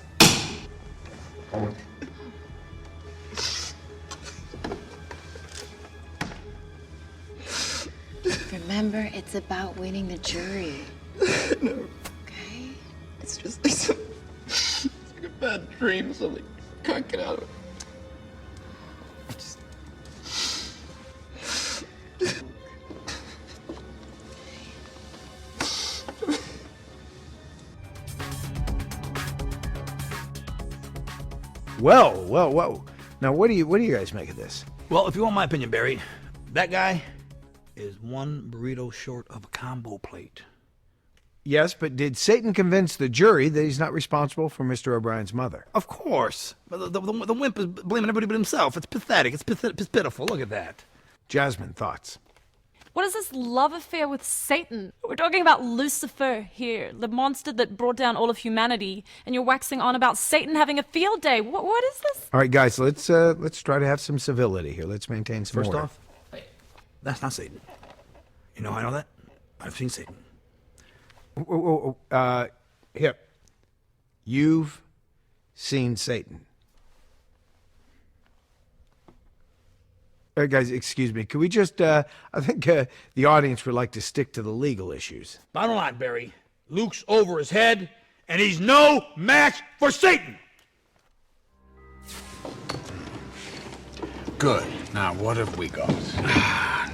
Remember, it's about winning the jury. No. Okay? It's just like it's like a bad dream or something. Can't get out of it. Well. Now, what do you guys make of this? Well, if you want my opinion, Barry, that guy is one burrito short of a combo plate. Yes, but did Satan convince the jury that he's not responsible for Mr. O'Brien's mother? Of course. But the wimp is blaming everybody but himself. It's pathetic. It's pitiful. Look at that. Jasmine, thoughts? What is this love affair with Satan? We're talking about Lucifer here, the monster that brought down all of humanity, and you're waxing on about Satan having a field day. What is this? All right, guys, let's try to have some civility here. Let's maintain some First order. off, that's not Satan. You know how I know that? I've seen Satan. Here. You've seen Satan. Guys, excuse me. Can we just, I think the audience would like to stick to the legal issues. Bottom line, Barry, Luke's over his head, and he's no match for Satan. Good. Now, what have we got?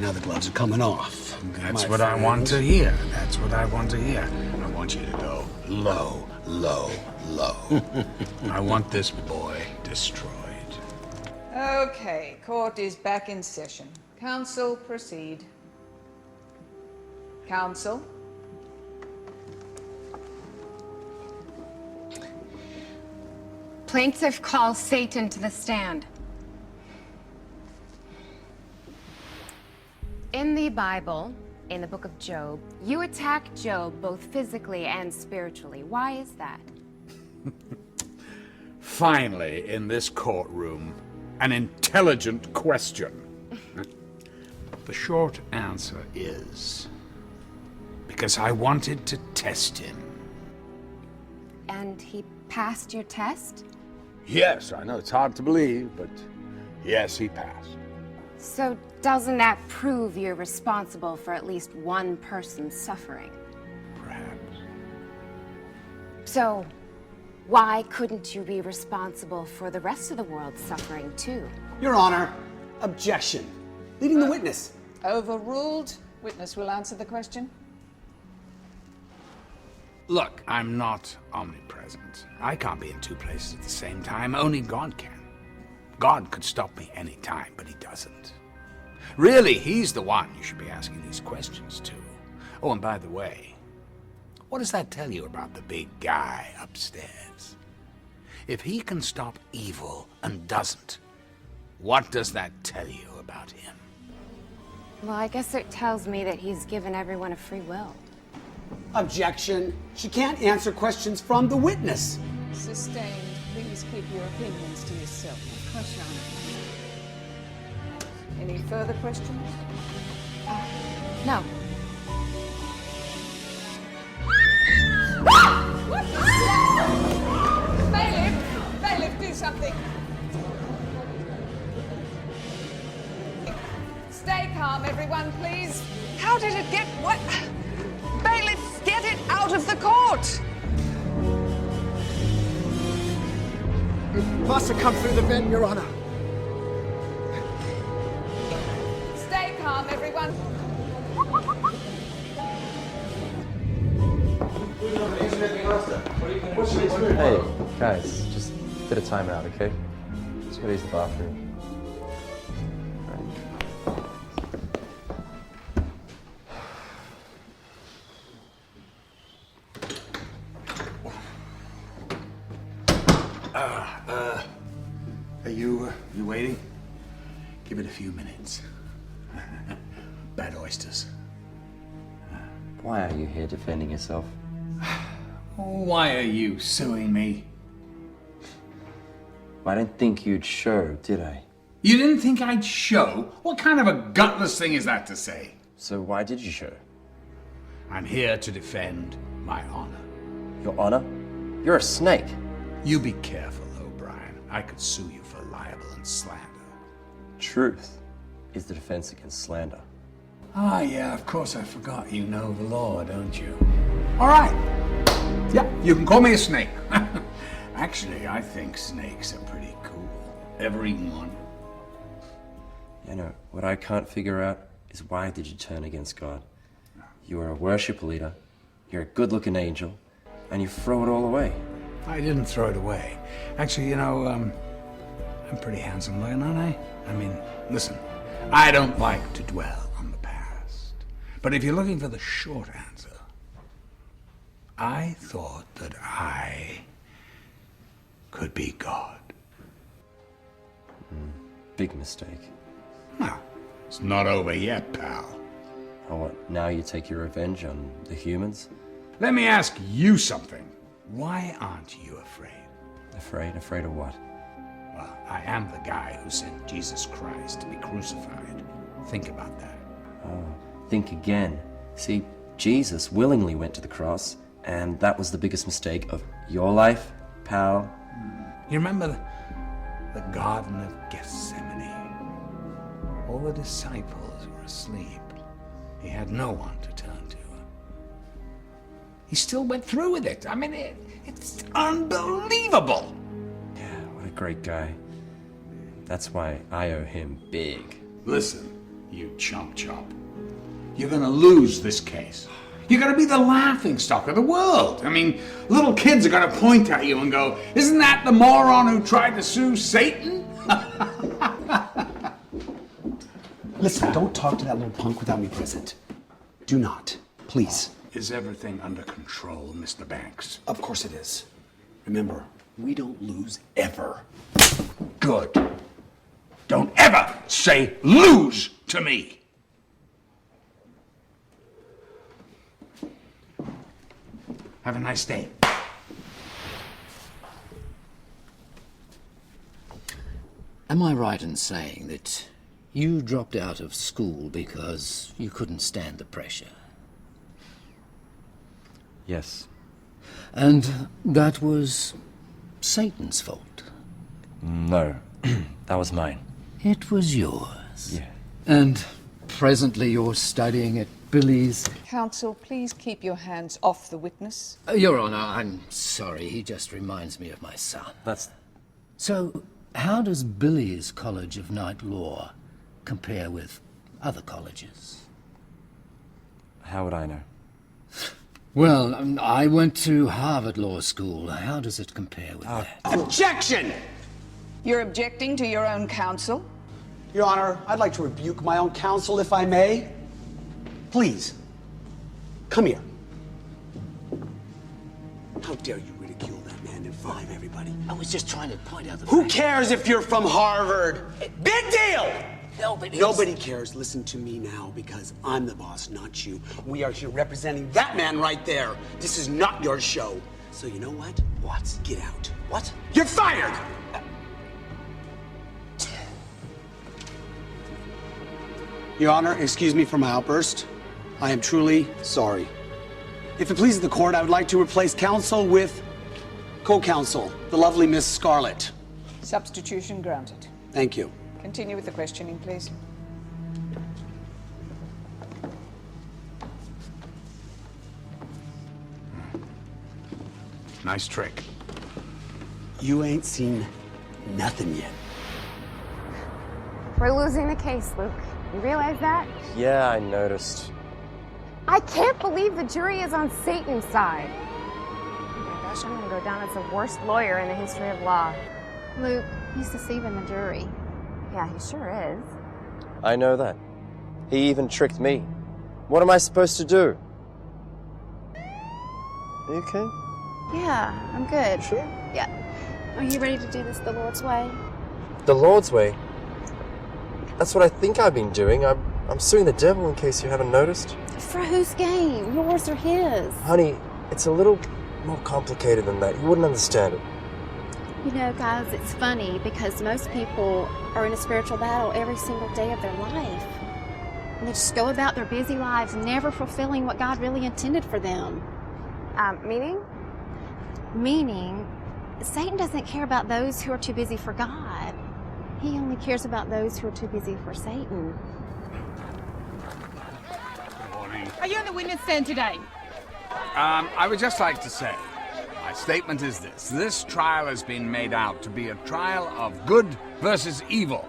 Now the gloves are coming off. That's My what I want to friends. hear. That's what I want to hear. I want you to go low, low, low. I want this boy destroyed. Okay, court is back in session. Counsel, proceed. Counsel? Plaintiff calls Satan to the stand. In the Bible, in the book of Job, you attack Job both physically and spiritually. Why is that? Finally, in this courtroom, an intelligent question. The short answer is because I wanted to test him. And he passed your test? Yes, I know it's hard to believe, but yes, he passed. So doesn't that prove you're responsible for at least one person's suffering? Perhaps. So why couldn't you be responsible for the rest of the world's suffering too? Your Honor, objection. Leading the witness. Overruled. Witness will answer the question. Look, I'm not omnipresent. I can't be in two places at the same time. Only God can. God could stop me any time, but he doesn't. Really, he's the one you should be asking these questions to. Oh, and by the way, what does that tell you about the big guy upstairs? If he can stop evil and doesn't, what does that tell you about him? Well, I guess it tells me that he's given everyone a free will. Objection. She can't answer questions from the witness. Sustained. Please keep your opinions to yourself. Of course, Your Honor. Any further questions? No. Bailiff, do something. Stay calm, everyone, please. How did it get... What? Bailiff, get it out of the court! Must have come through the vent, Your Honor. Stay calm, everyone. Hey, guys, just a bit of time out, okay? Just gotta use the bathroom. Are you waiting? Give it a few minutes. Bad oysters. Why are you here defending yourself? Why are you suing me? I didn't think you'd show, did I? You didn't think I'd show? What kind of a gutless thing is that to say? So why did you show? I'm here to defend my honor. Your honor? You're a snake. You be careful, O'Brien. I could sue you for libel and slander. Truth is the defense against slander. Ah, yeah, of course I forgot. You know the law, don't you? All right. Yeah, you can call me a snake. Actually, I think snakes are pretty cool. Ever eaten one? You know, what I can't figure out is why did you turn against God? You are a worship leader, you're a good-looking angel, and you throw it all away. I didn't throw it away. Actually, you know, I'm pretty handsome looking, aren't I? I mean, listen, I don't like to dwell on the past. But if you're looking for the short answer, I thought that I could be God. Big mistake. Well, it's not over yet, pal. Oh, what, now you take your revenge on the humans? Let me ask you something. Why aren't you afraid? Afraid? Afraid of what? Well, I am the guy who sent Jesus Christ to be crucified. Think about that. Oh, think again. See, Jesus willingly went to the cross, and that was the biggest mistake of your life, pal. You remember the Garden of Gethsemane? All the disciples were asleep. He had no one to turn to. He still went through with it. I mean, it's unbelievable. Yeah, what a great guy. That's why I owe him big. Listen, you chump chop. You're gonna lose this case. You're gonna be the laughingstock of the world. I mean, little kids are gonna point at you and go, "Isn't that the moron who tried to sue Satan?" Listen, don't talk to that little punk without me present. Do not. Please. Is everything under control, Mr. Banks? Of course it is. Remember, we don't lose ever. Good. Don't ever say lose to me. Have a nice day. Am I right in saying that you dropped out of school because you couldn't stand the pressure? Yes. And that was Satan's fault? No, that was mine. It was yours. Yeah. And presently you're studying at Billy's. Counsel, please keep your hands off the witness. Your Honor, I'm sorry. He just reminds me of my son. That's... So, how does Billy's College of Night Law compare with other colleges? How would I know? Well, I went to Harvard Law School. How does it compare with that? Objection! You're objecting to your own counsel? Your Honor, I'd like to rebuke my own counsel, if I may. Please, come here. How dare you ridicule that man in front of everybody? I was just trying to point out the Who fact. cares if you're from Harvard? Big deal! Nobody. Nobody cares. Listen to me now, because I'm the boss, not you. We are here representing that man right there. This is not your show. So you know what? What? Get out. What? You're fired! Your Honor, excuse me for my outburst. I am truly sorry. If it pleases the court, I would like to replace counsel with co-counsel, the lovely Miss Scarlett. Substitution granted. Thank you. Continue with the questioning, please. Nice trick. You ain't seen nothing yet. We're losing the case, Luke. You realize that? Yeah, I noticed. I can't believe the jury is on Satan's side. Oh my gosh, I'm gonna go down as the worst lawyer in the history of law. Luke, he's deceiving the jury. Yeah, he sure is. I know that. He even tricked me. What am I supposed to do? Are you okay? Yeah, I'm good. Sure? Yeah. Are you ready to do this the Lord's way? The Lord's way? That's what I think I've been doing. I'm suing the devil, in case you haven't noticed. For whose game? Yours or his? Honey, it's a little more complicated than that. You wouldn't understand it. You know, guys, it's funny because most people are in a spiritual battle every single day of their life. And they just go about their busy lives, never fulfilling what God really intended for them. Meaning? Meaning, Satan doesn't care about those who are too busy for God. He only cares about those who are too busy for Satan. Are you on the witness stand today? I would just like to say, my statement is this. This trial has been made out to be a trial of good versus evil.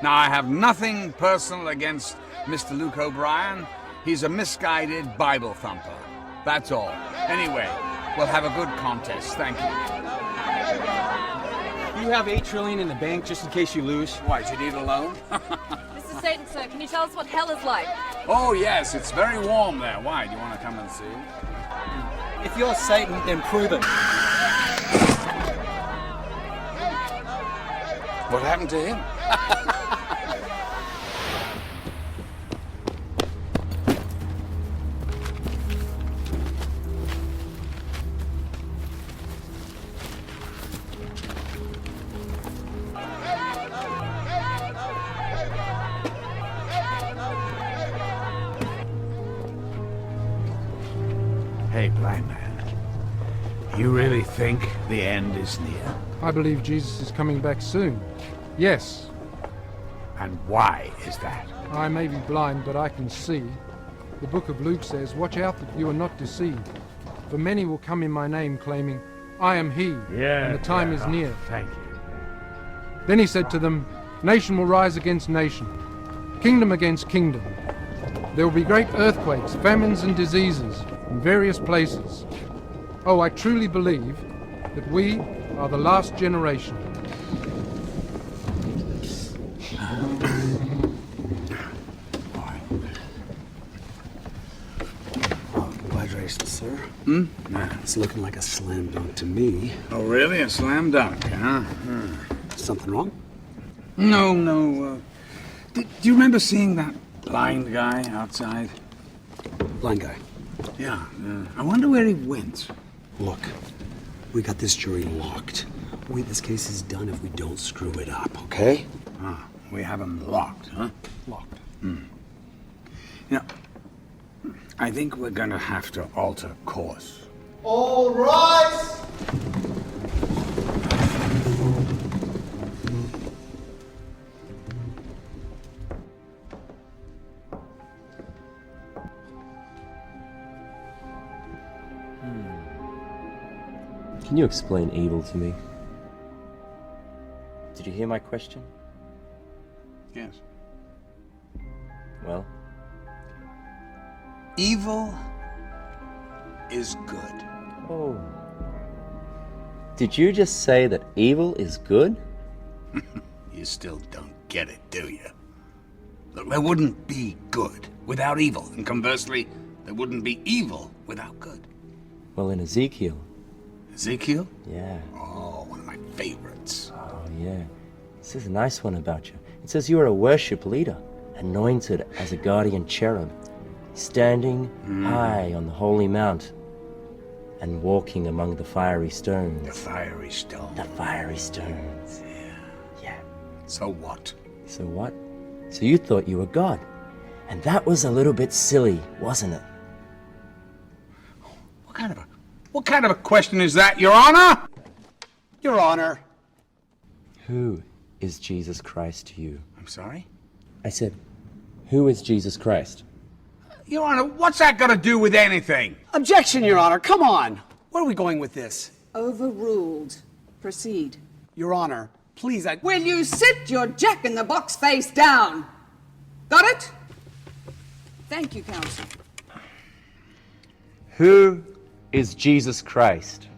Now, I have nothing personal against Mr. Luke O'Brien. He's a misguided Bible thumper. That's all. Anyway, we'll have a good contest. Thank you. You have $8 trillion in the bank just in case you lose. Why, do you need a loan? This is Satan, sir. Can you tell us what hell is like? Oh, yes, it's very warm there. Why? Do you want to come and see? If you're Satan, then prove it. What happened to him? Hey, blind man. You really think the end is near? I believe Jesus is coming back soon. Yes. And why is that? I may be blind, but I can see. The book of Luke says, "Watch out that you are not deceived. For many will come in my name, claiming, I am he, and the time is near." Thank you. Then he said to them, Nation will rise against nation, kingdom against kingdom. There will be great earthquakes, famines, and diseases in various places. Oh, I truly believe that we are the last generation. Congratulations, sir. It's looking like a slam dunk to me. Oh, really? A slam dunk, huh? Something wrong? No. Do you remember seeing that blind guy outside? Blind guy. Yeah. I wonder where he went. Look, we got this jury locked. The way this case is done if we don't screw it up, okay? We have him locked, huh? Locked. You know, I think we're gonna have to alter course. All rise! Can you explain evil to me? Did you hear my question? Yes. Well? Evil is good. Oh. Did you just say that evil is good? You still don't get it, do you? Look, there wouldn't be good without evil, and conversely, there wouldn't be evil without good. Well, in Ezekiel. Ezekiel? Yeah. Oh, one of my favorites. Oh, yeah. It says a nice one about you. It says you are a worship leader, anointed as a guardian cherub, standing high on the holy mount and walking among the fiery stones. The fiery stones. The fiery stones. Yeah. So what? So what? So you thought you were God. And that was a little bit silly, wasn't it? What kind of a question is that, Your Honor? Your Honor. Who is Jesus Christ to you? I'm sorry? I said, who is Jesus Christ? Your Honor, what's that got to do with anything? Objection, Your Honor. Come on. Where are we going with this? Overruled. Proceed. Your Honor, please, Will you sit your jack-in-the-box face down? Got it? Thank you, counsel. Who is Jesus Christ?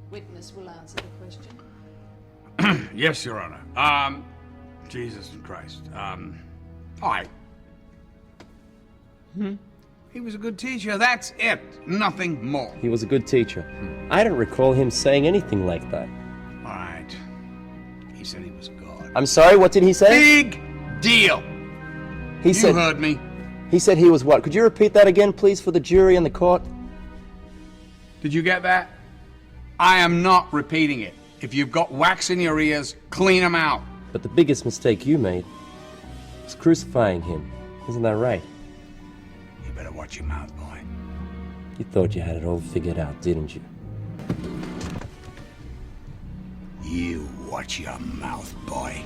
Witness will answer the question. Yes, Your Honor. Jesus Christ. He was a good teacher, that's it. Nothing more. He was a good teacher. I don't recall him saying anything like that. All right. He said he was God. I'm sorry, what did he say? Big deal. He said, You heard me. He said he was what? Could you repeat that again, please, for the jury and the court? Did you get that? I am not repeating it. If you've got wax in your ears, clean them out. But the biggest mistake you made was crucifying him. Isn't that right? You better watch your mouth, boy. You thought you had it all figured out, didn't you? You watch your mouth, boy.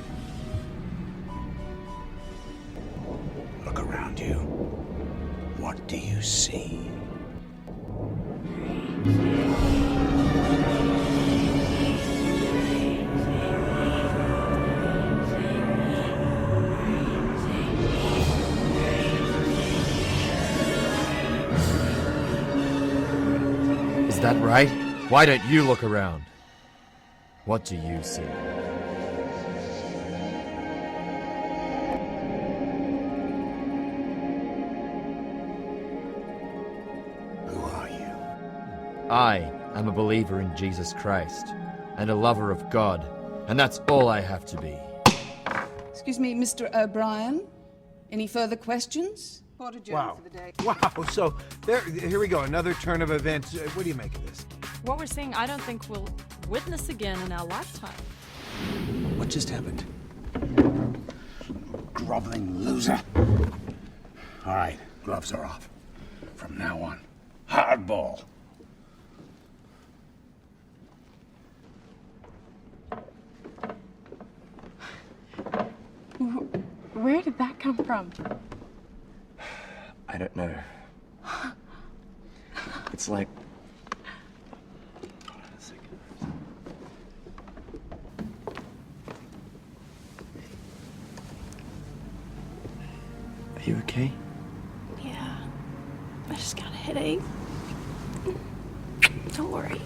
Look around you. What do you see? Is that right? Why don't you look around? What do you see? I am a believer in Jesus Christ and a lover of God, and that's all I have to be. Excuse me, Mr. O'Brien. Any further questions? Court adjourned Wow. for the day. Wow, so here we go, another turn of events. What do you make of this? What we're seeing, I don't think we'll witness again in our lifetime. What just happened? Groveling loser. All right, gloves are off. From now on, hardball. Where did that come from? I don't know. It's like... okay? Yeah. I just got a headache. Don't worry.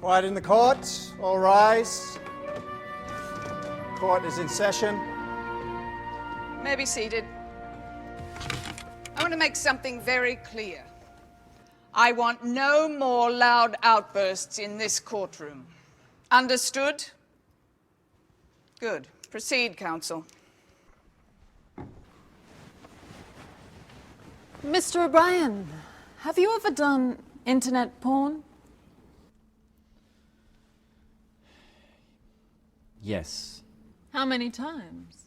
Quiet in the court. All rise. Court is in session. May be seated. I want to make something very clear. I want no more loud outbursts in this courtroom. Understood? Good. Proceed, counsel. Mr. O'Brien, have you ever done internet porn? Yes. How many times?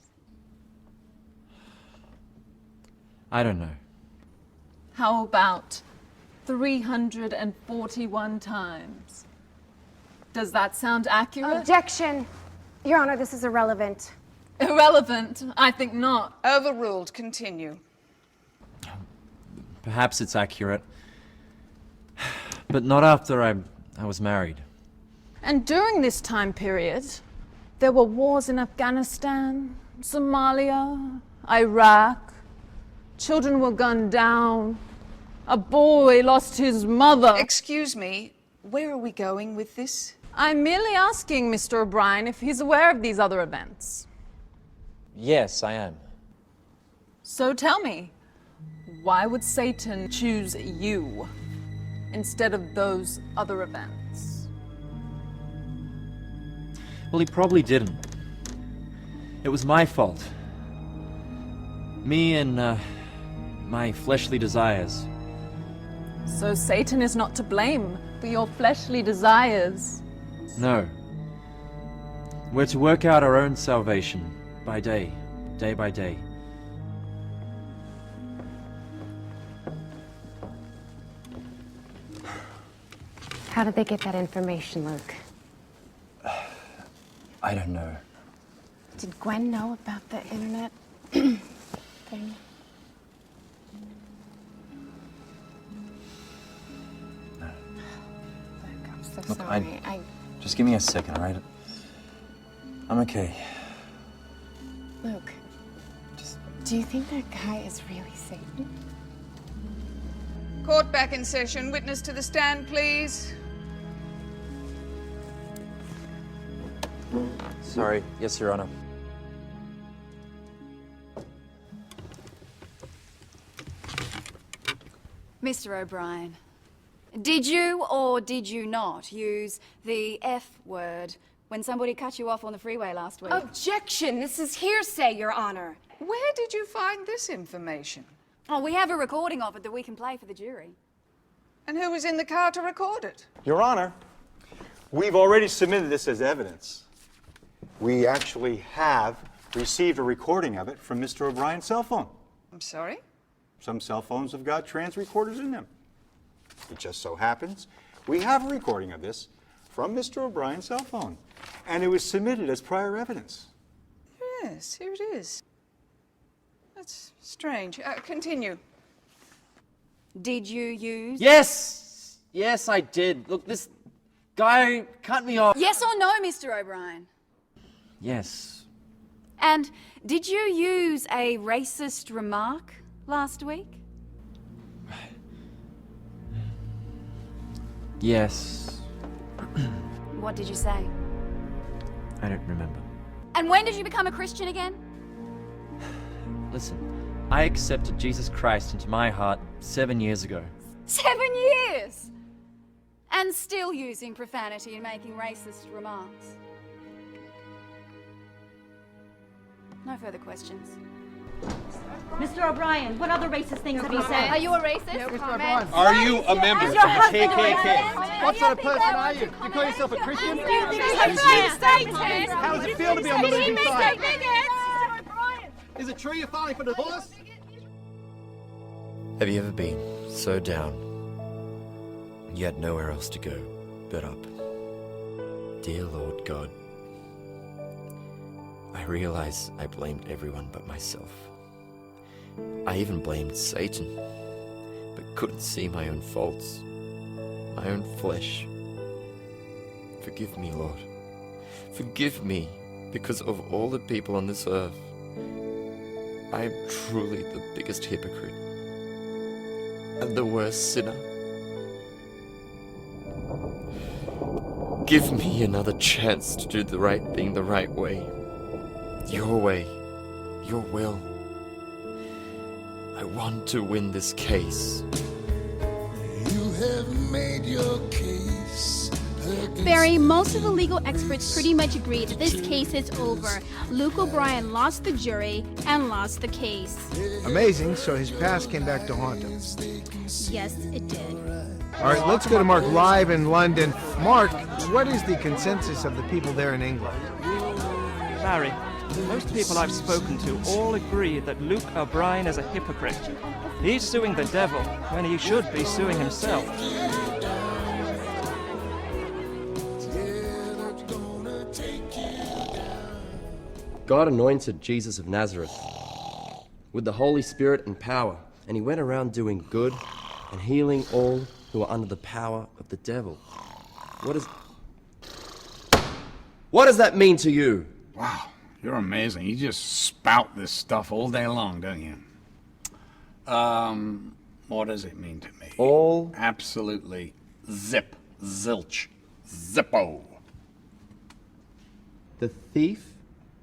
I don't know. How about 341 times? Does that sound accurate? Objection! Your Honor, this is irrelevant. Irrelevant? I think not. Overruled. Continue. Perhaps it's accurate. But not after I was married. And during this time period, there were wars in Afghanistan, Somalia, Iraq. Children were gunned down. A boy lost his mother. Excuse me, where are we going with this? I'm merely asking Mr. O'Brien if he's aware of these other events. Yes, I am. So tell me, why would Satan choose you instead of those other events? Well, he probably didn't. It was my fault. Me and, my fleshly desires. So Satan is not to blame for your fleshly desires. No. We're to work out our own salvation by day by day. How did they get that information, Luke? I don't know. Did Gwen know about the internet thing? No. Luke, I'm so Look, sorry. just give me a second, all right? I'm okay. Luke, do you think that guy is really Satan? Court back in session. Witness to the stand, please. Sorry. Yes, Your Honor. Mr. O'Brien, did you or did you not use the F word when somebody cut you off on the freeway last week? Objection! This is hearsay, Your Honor. Where did you find this information? Oh, we have a recording of it that we can play for the jury. And who was in the car to record it? Your Honor, we've already submitted this as evidence. We actually have received a recording of it from Mr. O'Brien's cell phone. I'm sorry? Some cell phones have got trans recorders in them. It just so happens we have a recording of this from Mr. O'Brien's cell phone, and it was submitted as prior evidence. Yes, here it is. That's strange. Continue. Did you use... Yes! Yes, I did. Look, this guy cut me off. Yes or no, Mr. O'Brien? Yes. And did you use a racist remark last week? Yes. What did you say? I don't remember. And when did you become a Christian again? Listen, I accepted Jesus Christ into my heart 7 years ago. 7 years! And still using profanity and making racist remarks. No further questions. Mr. O'Brien, what other racist things have you said? Are you a racist? Mr. O'Brien. Are you a member of the KKK? What sort of person are you? You call yourself a Christian? How does it feel to be on the losing side? Is it true you're filing for divorce? Have you ever been so down, you had nowhere else to go but up? Dear Lord God, I realize I blamed everyone but myself. I even blamed Satan, but couldn't see my own faults, my own flesh. Forgive me, Lord. Forgive me because of all the people on this earth, I am truly the biggest hypocrite and the worst sinner. Give me another chance to do the right thing the right way. Your way, your will. I want to win this case. You have made your case. Barry, most of the legal experts pretty much agree that this case is over. Luke O'Brien lost the jury and lost the case. Amazing, so his past came back to haunt him. Yes, it did. All right, let's go to Mark live in London. Mark, what is the consensus of the people there in England? Barry, most people I've spoken to all agree that Luke O'Brien is a hypocrite. He's suing the devil when he should be suing himself. God anointed Jesus of Nazareth with the Holy Spirit and power, and he went around doing good and healing all who are under the power of the devil. What does that mean to you? Wow, you're amazing. You just spout this stuff all day long, don't you? What does it mean to me? All? Absolutely zip, zilch, zippo. The thief,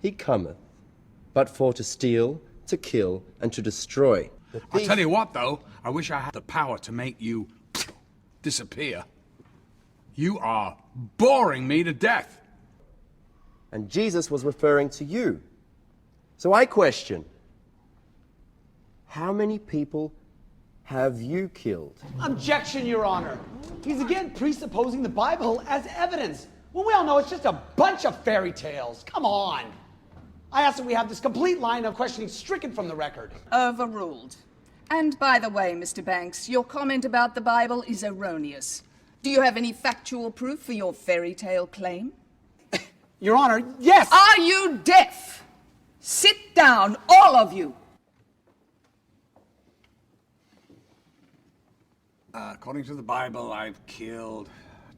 he cometh, but for to steal, to kill, and to destroy. I'll tell you what, though, I wish I had the power to make you disappear. You are boring me to death. And Jesus was referring to you. So I question, how many people have you killed? Objection, Your Honor. He's again presupposing the Bible as evidence. Well, we all know it's just a bunch of fairy tales. Come on. I ask that we have this complete line of questioning stricken from the record. Overruled. And by the way, Mr. Banks, your comment about the Bible is erroneous. Do you have any factual proof for your fairy tale claim? Your Honor, yes! Are you deaf? Sit down, all of you. According to the Bible, I've killed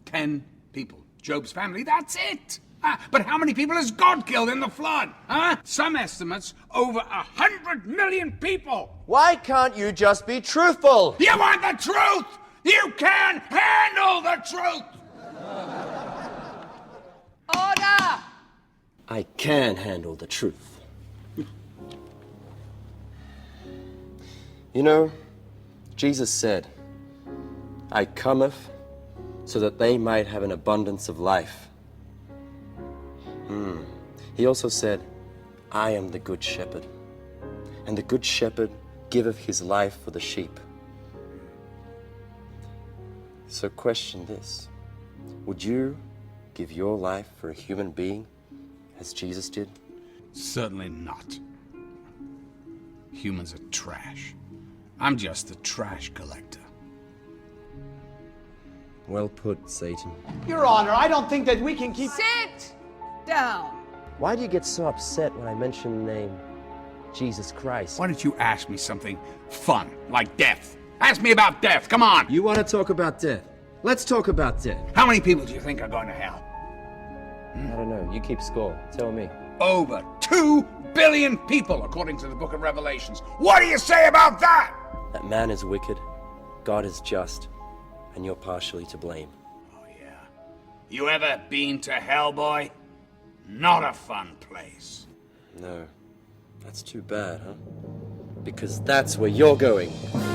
10 people. Job's family, that's it. But how many people has God killed in the flood? Huh? Some estimates, over 100 million people. Why can't you just be truthful? You want the truth? You can't handle the truth! Order! I can handle the truth. You know, Jesus said, I cometh so that they might have an abundance of life. He also said, I am the good shepherd, and the good shepherd giveth his life for the sheep. So question this, would you give your life for a human being as Jesus did? Certainly not. Humans are trash. I'm just a trash collector. Well put, Satan. Your Honor, I don't think that we can keep... Sit down. Why do you get so upset when I mention the name Jesus Christ? Why don't you ask me something fun, like death? Ask me about death, come on! You want to talk about death? Let's talk about death. How many people do you think are going to hell? I don't know. You keep score. Tell me. Over 2 billion people, according to the book of Revelations. What do you say about that? That man is wicked, God is just, and you're partially to blame. Oh, yeah. You ever been to hell, boy? Not a fun place. No. That's too bad, huh? Because that's where you're going. Order!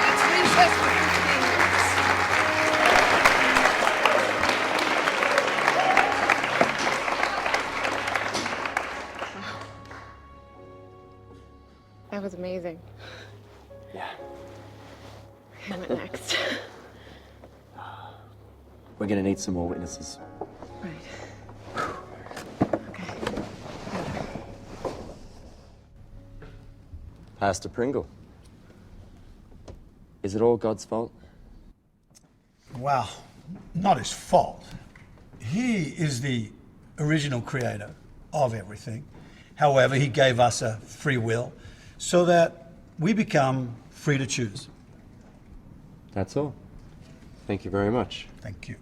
It's recess for 15 minutes. That was amazing. Yeah. What next? We're gonna need some more witnesses. Right. Okay. Pastor Pringle. Is it all God's fault? Well, not his fault. He is the original creator of everything. However, he gave us a free will so that we become free to choose. That's all. Thank you very much. Thank you.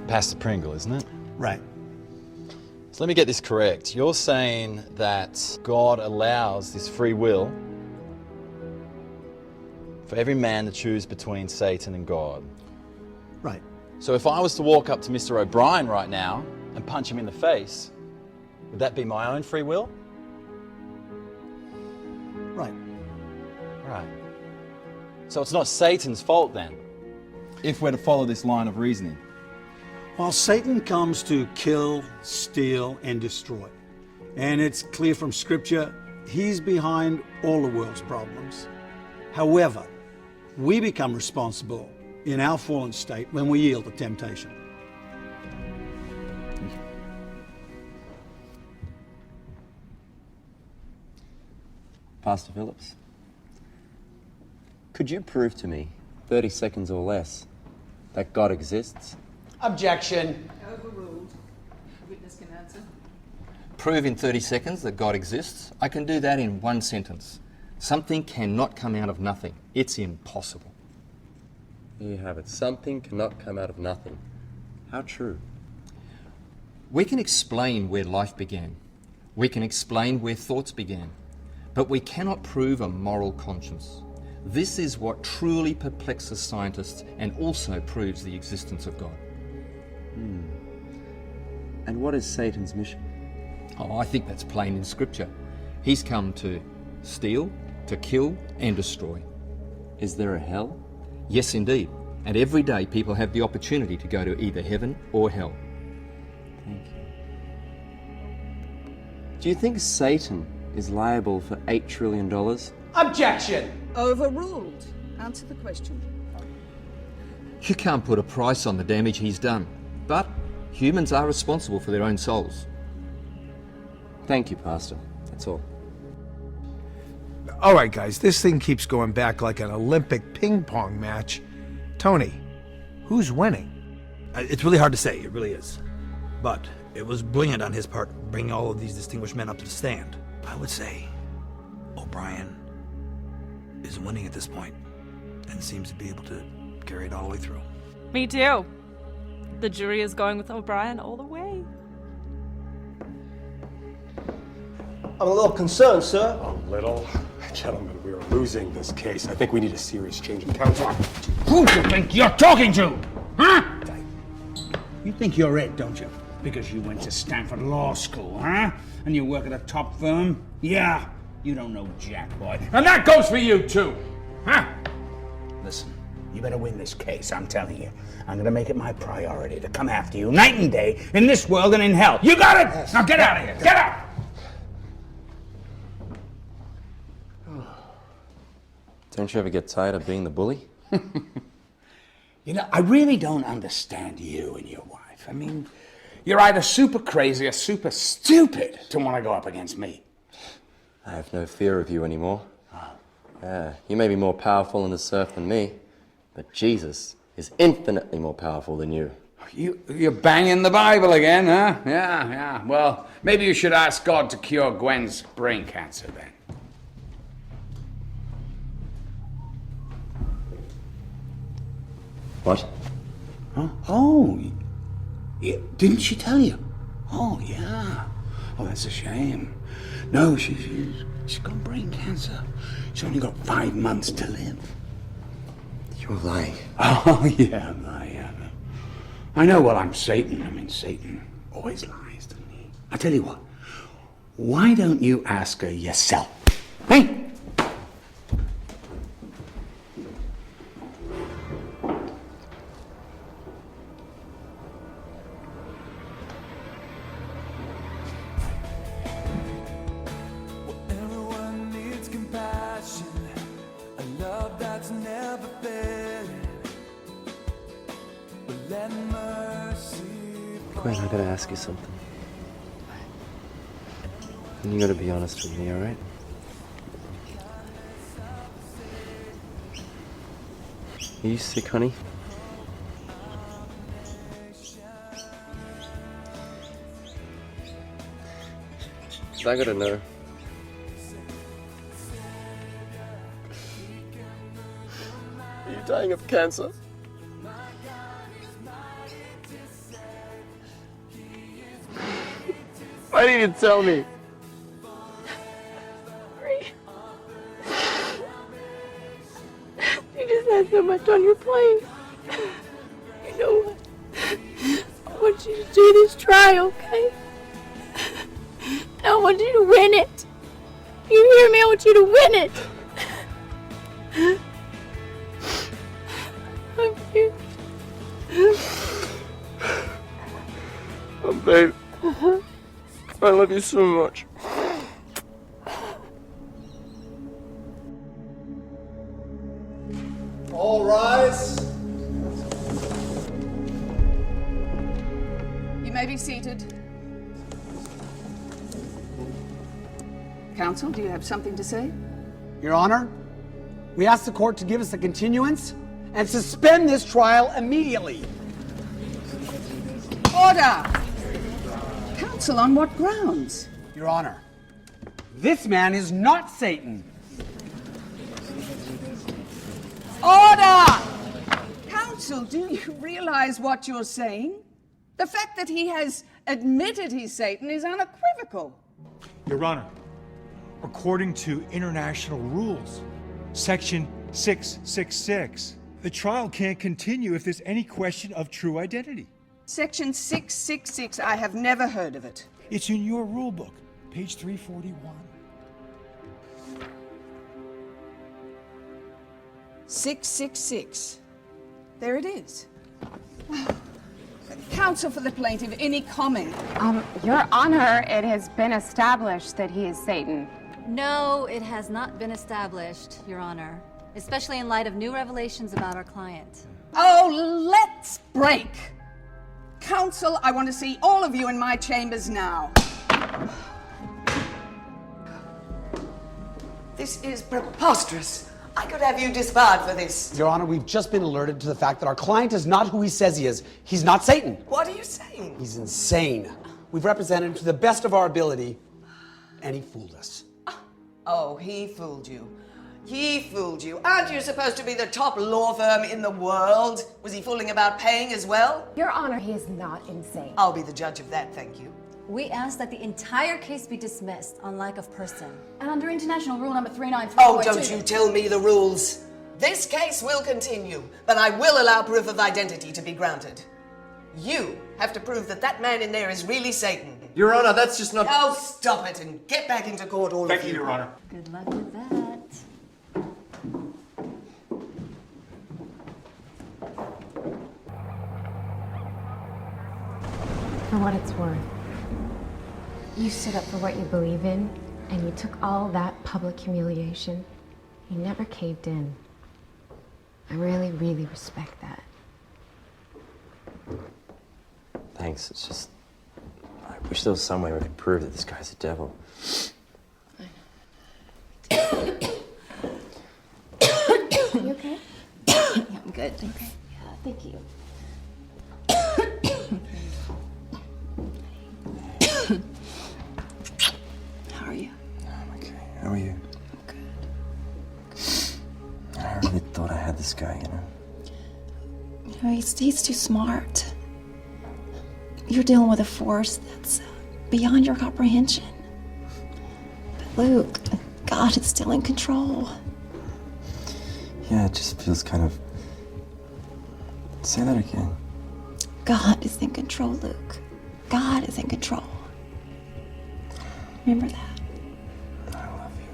Pastor Pringle, isn't it? Right. So let me get this correct. You're saying that God allows this free will for every man to choose between Satan and God. Right. So if I was to walk up to Mr. O'Brien right now and punch him in the face, would that be my own free will? Right. Right. So it's not Satan's fault then, if we're to follow this line of reasoning. Well, Satan comes to kill, steal, and destroy. And it's clear from Scripture, he's behind all the world's problems. However, we become responsible in our fallen state when we yield to temptation. Pastor Phillips, could you prove to me, 30 seconds or less, that God exists? Objection. Overruled. Witness can answer. Prove in 30 seconds that God exists? I can do that in one sentence. Something cannot come out of nothing. It's impossible. Here you have it. Something cannot come out of nothing. How true? We can explain where life began. We can explain where thoughts began. But we cannot prove a moral conscience. This is what truly perplexes scientists and also proves the existence of God. And what is Satan's mission? Oh, I think that's plain in Scripture. He's come to steal, to kill, and destroy. Is there a hell? Yes, indeed. And every day people have the opportunity to go to either heaven or hell. Thank you. Do you think Satan is liable for $8 trillion? Objection. Overruled. Answer the question. You can't put a price on the damage he's done, but humans are responsible for their own souls. Thank you, Pastor. That's all. All right, guys, this thing keeps going back like an Olympic ping pong match. Tony, who's winning? It's really hard to say, it really is. But it was brilliant on his part, bringing all of these distinguished men up to the stand. I would say O'Brien is winning at this point and seems to be able to carry it all the way through. Me too. The jury is going with O'Brien all the way. I'm a little concerned, sir. A little? Gentlemen, we are losing this case. I think we need a serious change in counsel. Who do you think you're talking to? Huh? You think you're it, don't you? Because you went to Stanford Law School, huh? And you work at a top firm? Yeah. You don't know jack, boy. And that goes for you too, huh? Listen, you better win this case, I'm telling you. I'm gonna make it my priority to come after you night and day in this world and in hell. You got it? Now get out of here. Get out! Don't you ever get tired of being the bully? You know, I really don't understand you and your wife. I mean, you're either super crazy or super stupid to want to go up against me. I have no fear of you anymore. Yeah, you may be more powerful in the surf than me, but Jesus is infinitely more powerful than you. You're banging the Bible again, huh? Yeah. Well, maybe you should ask God to cure Gwen's brain cancer then. What? Huh? Oh, yeah. Didn't she tell you? Oh, yeah. Oh, that's a shame. No, she's got brain cancer. She's only got 5 months to live. You're lying. Oh, yeah, I am. I know, well, I'm Satan. I mean, Satan always lies, doesn't he? I tell you what, why don't you ask her yourself? Hey! Everyone needs compassion, a love that's never failing. But let mercy Gwen, I gotta ask you something. And you gotta be honest with me, alright? Are you sick, honey? 'Cause I gotta know. Are you dying of cancer? Why didn't you tell me? You just had so much on your plate. You know what? I want you to do this trial, okay? I want you to win it. You hear me? I want you to win it. Love you. Oh, babe. I love you so much. All rise. You may be seated. Counsel, do you have something to say? Your Honor, we ask the court to give us a continuance and suspend this trial immediately. Order! Counsel, on what grounds? Your Honor, this man is not Satan. Order! Counsel, do you realize what you're saying? The fact that he has admitted he's Satan is unequivocal. Your Honor, according to international rules, Section 666, the trial can't continue if there's any question of true identity. Section 666, I have never heard of it. It's in your rule book, page 341. 666. There it is. Counsel for the plaintiff, any comment? Your Honor, it has been established that he is Satan. No, it has not been established, Your Honor, especially in light of new revelations about our client. Oh, let's break. Counsel, I want to see all of you in my chambers now. This is preposterous. I could have you disbarred for this. Your Honor, we've just been alerted to the fact that our client is not who he says he is. He's not Satan. What are you saying? He's insane. We've represented him to the best of our ability, and he fooled us. Oh, he fooled you. He fooled you. Aren't you supposed to be the top law firm in the world? Was he fooling about paying as well? Your Honor, he is not insane. I'll be the judge of that, thank you. We ask that the entire case be dismissed on lack of person. And under international rule number 393.2... Oh, don't you tell me the rules. This case will continue, but I will allow proof of identity to be granted. You have to prove that that man in there is really Satan. Your Honor, that's just not... Oh, stop it and get back into court, all of you. Thank you, Your Honor. Good luck with that. For what it's worth, you stood up for what you believe in, and you took all that public humiliation. You never caved in. I really, really respect that. Thanks, it's just... I wish there was some way we could prove that this guy's a devil. You okay? Yeah, I'm good. Thanks. Yeah, thank you. How are you? I'm okay. How are you? I'm good. I really thought I had this guy, you know? You know, he's too smart. You're dealing with a force that's beyond your comprehension. But Luke, God is still in control. Yeah, it just feels kind of... Say that again. God is in control, Luke. God is in control. Remember that. I love you.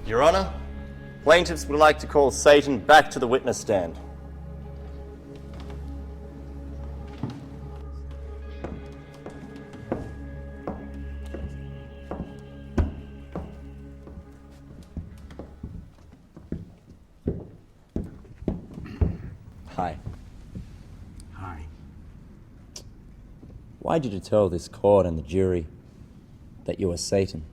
Your Honor, plaintiffs would like to call Satan back to the witness stand. Hi. Hi. Why did you tell this court and the jury that you were Satan?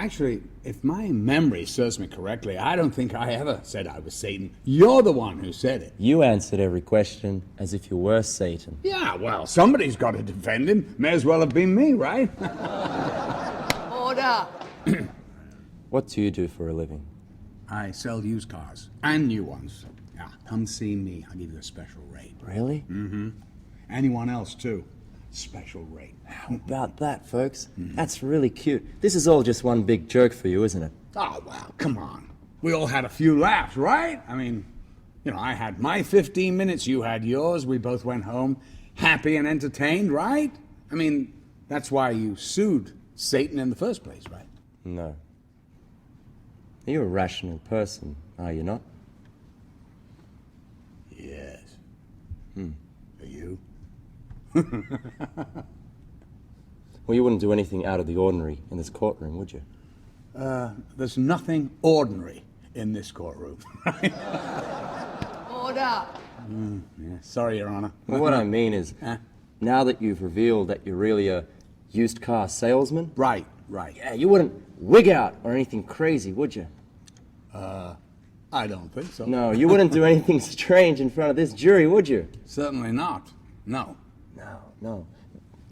Actually, if my memory serves me correctly, I don't think I ever said I was Satan. You're the one who said it. You answered every question as if you were Satan. Yeah, well, somebody's got to defend him. May as well have been me, right? Order! What do you do for a living? I sell used cars. And new ones. Yeah, come see me. I'll give you a special rate. Really? Mm-hmm. Anyone else, too. Special rate. How about that, folks? That's really cute. This is all just one big joke for you, isn't it? Oh, well, come on. We all had a few laughs, right? I mean, you know, I had my 15 minutes, you had yours. We both went home happy and entertained, right? I mean, that's why you sued Satan in the first place, right? No. You're a rational person, are you not? Yes. Hmm. Are you? Well, you wouldn't do anything out of the ordinary in this courtroom, would you? There's nothing ordinary in this courtroom. Order! Yeah. Sorry, Your Honor. Well, what I mean is, now that you've revealed that you're really a used car salesman... Right. Yeah, you wouldn't wig out or anything crazy, would you? I don't think so. No, you wouldn't do anything strange in front of this jury, would you? Certainly not. No. No.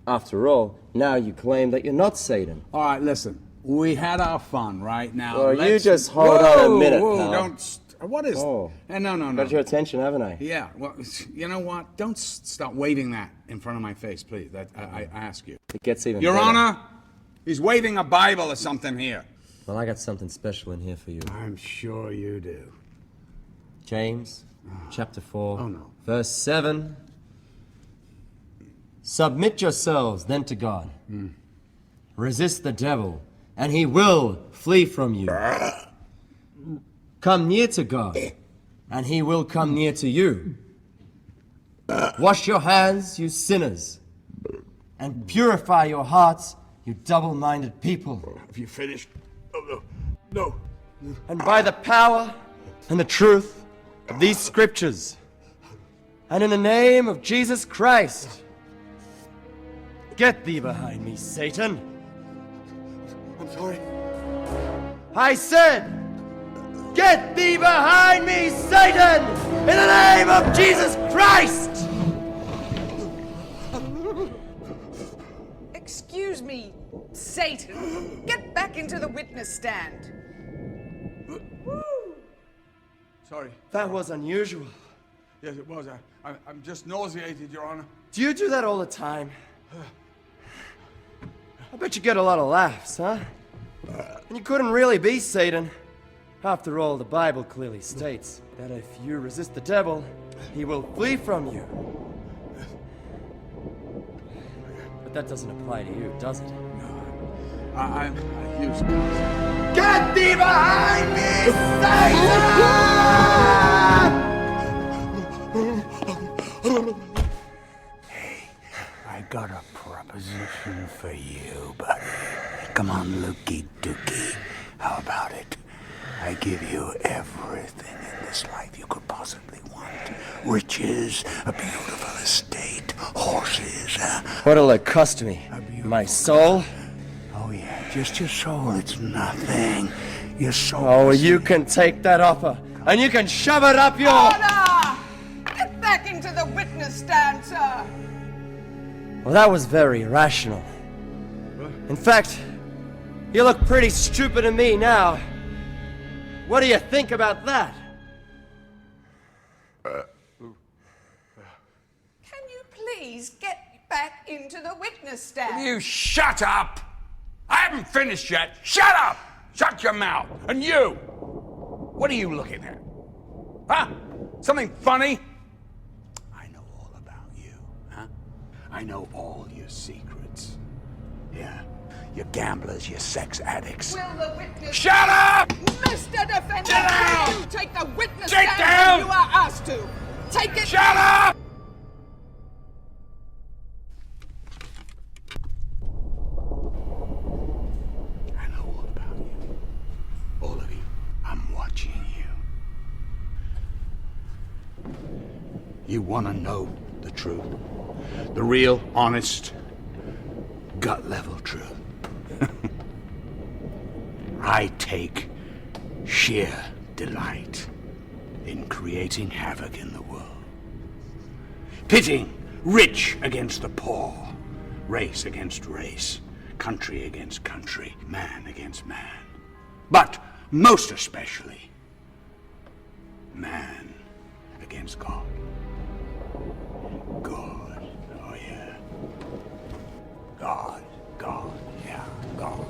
After all, now you claim that you're not Satan. All right, listen. We had our fun, right? Now, Well, you let's... just hold on a minute, Whoa, pal. don't... What is... Oh. No. Got your attention, haven't I? Yeah, well, you know what? Don't start waving that in front of my face, please. That I ask you. It gets even Your better. Honor, he's waving a Bible or something here. Well, I got something special in here for you. I'm sure you do. James, chapter 4, Oh, no. verse 7. Submit yourselves then to God. Resist the devil, and he will flee from you. Come near to God, and he will come near to you. Wash your hands, you sinners, and purify your hearts, you double-minded people. Have you finished? Oh, no. And by the power and the truth of these scriptures, and in the name of Jesus Christ, get thee behind me, Satan. I'm sorry. I said, get thee behind me, Satan, in the name of Jesus Christ. Excuse me, Satan. Get back into the witness stand. Sorry. That was unusual. Yes, it was. I'm just nauseated, Your Honor. Do you do that all the time? I bet you get a lot of laughs, huh? And you couldn't really be Satan. After all, the Bible clearly states that if you resist the devil, he will flee from you. But that doesn't apply to you, does it? I'm used to it. Get thee behind me, Satan! I got a proposition for you, buddy. Come on, looky dookie. How about it? I give you everything in this life you could possibly want. Riches, a beautiful estate, horses. What'll it cost me? My soul? Oh yeah, just your soul. It's nothing. Your soul. Oh, you can take that offer, and you can shove it up your... Order! Get back into the witness stand, sir. Well, that was very irrational. In fact, you look pretty stupid to me now. What do you think about that? Can you please get back into the witness stand? You shut up! I haven't finished yet. Shut up! Shut your mouth. And you! What are you looking at? Huh? Something funny? I know all about you, huh? I know all your secrets. Yeah. Your gamblers, your sex addicts. Will the witness... Shut up! Mr. Defendant, Sit down! will you take the witness Sit stand down! when you are asked to? Take it... Shut up! I know all about you. All of you. I'm watching you. You want to know the truth. The real, honest, gut-level truth. I take sheer delight in creating havoc in the world. Pitting rich against the poor, race against race, country against country, man against man. But most especially, man against God. God, oh yeah. God, yeah, God.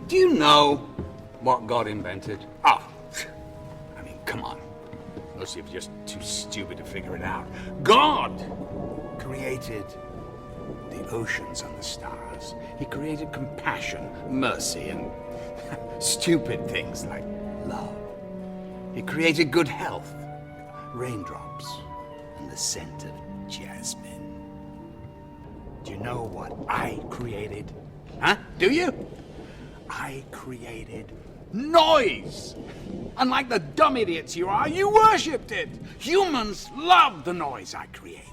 Do you know what God invented? Oh, I mean, come on. Most of you are just too stupid to figure it out. God created the oceans and the stars. He created compassion, mercy, and stupid things like love. He created good health, raindrops, and the scent of jasmine. Do you know what I created? Huh? Do you? I created noise. And like the dumb idiots you are, you worshipped it. Humans love the noise I created.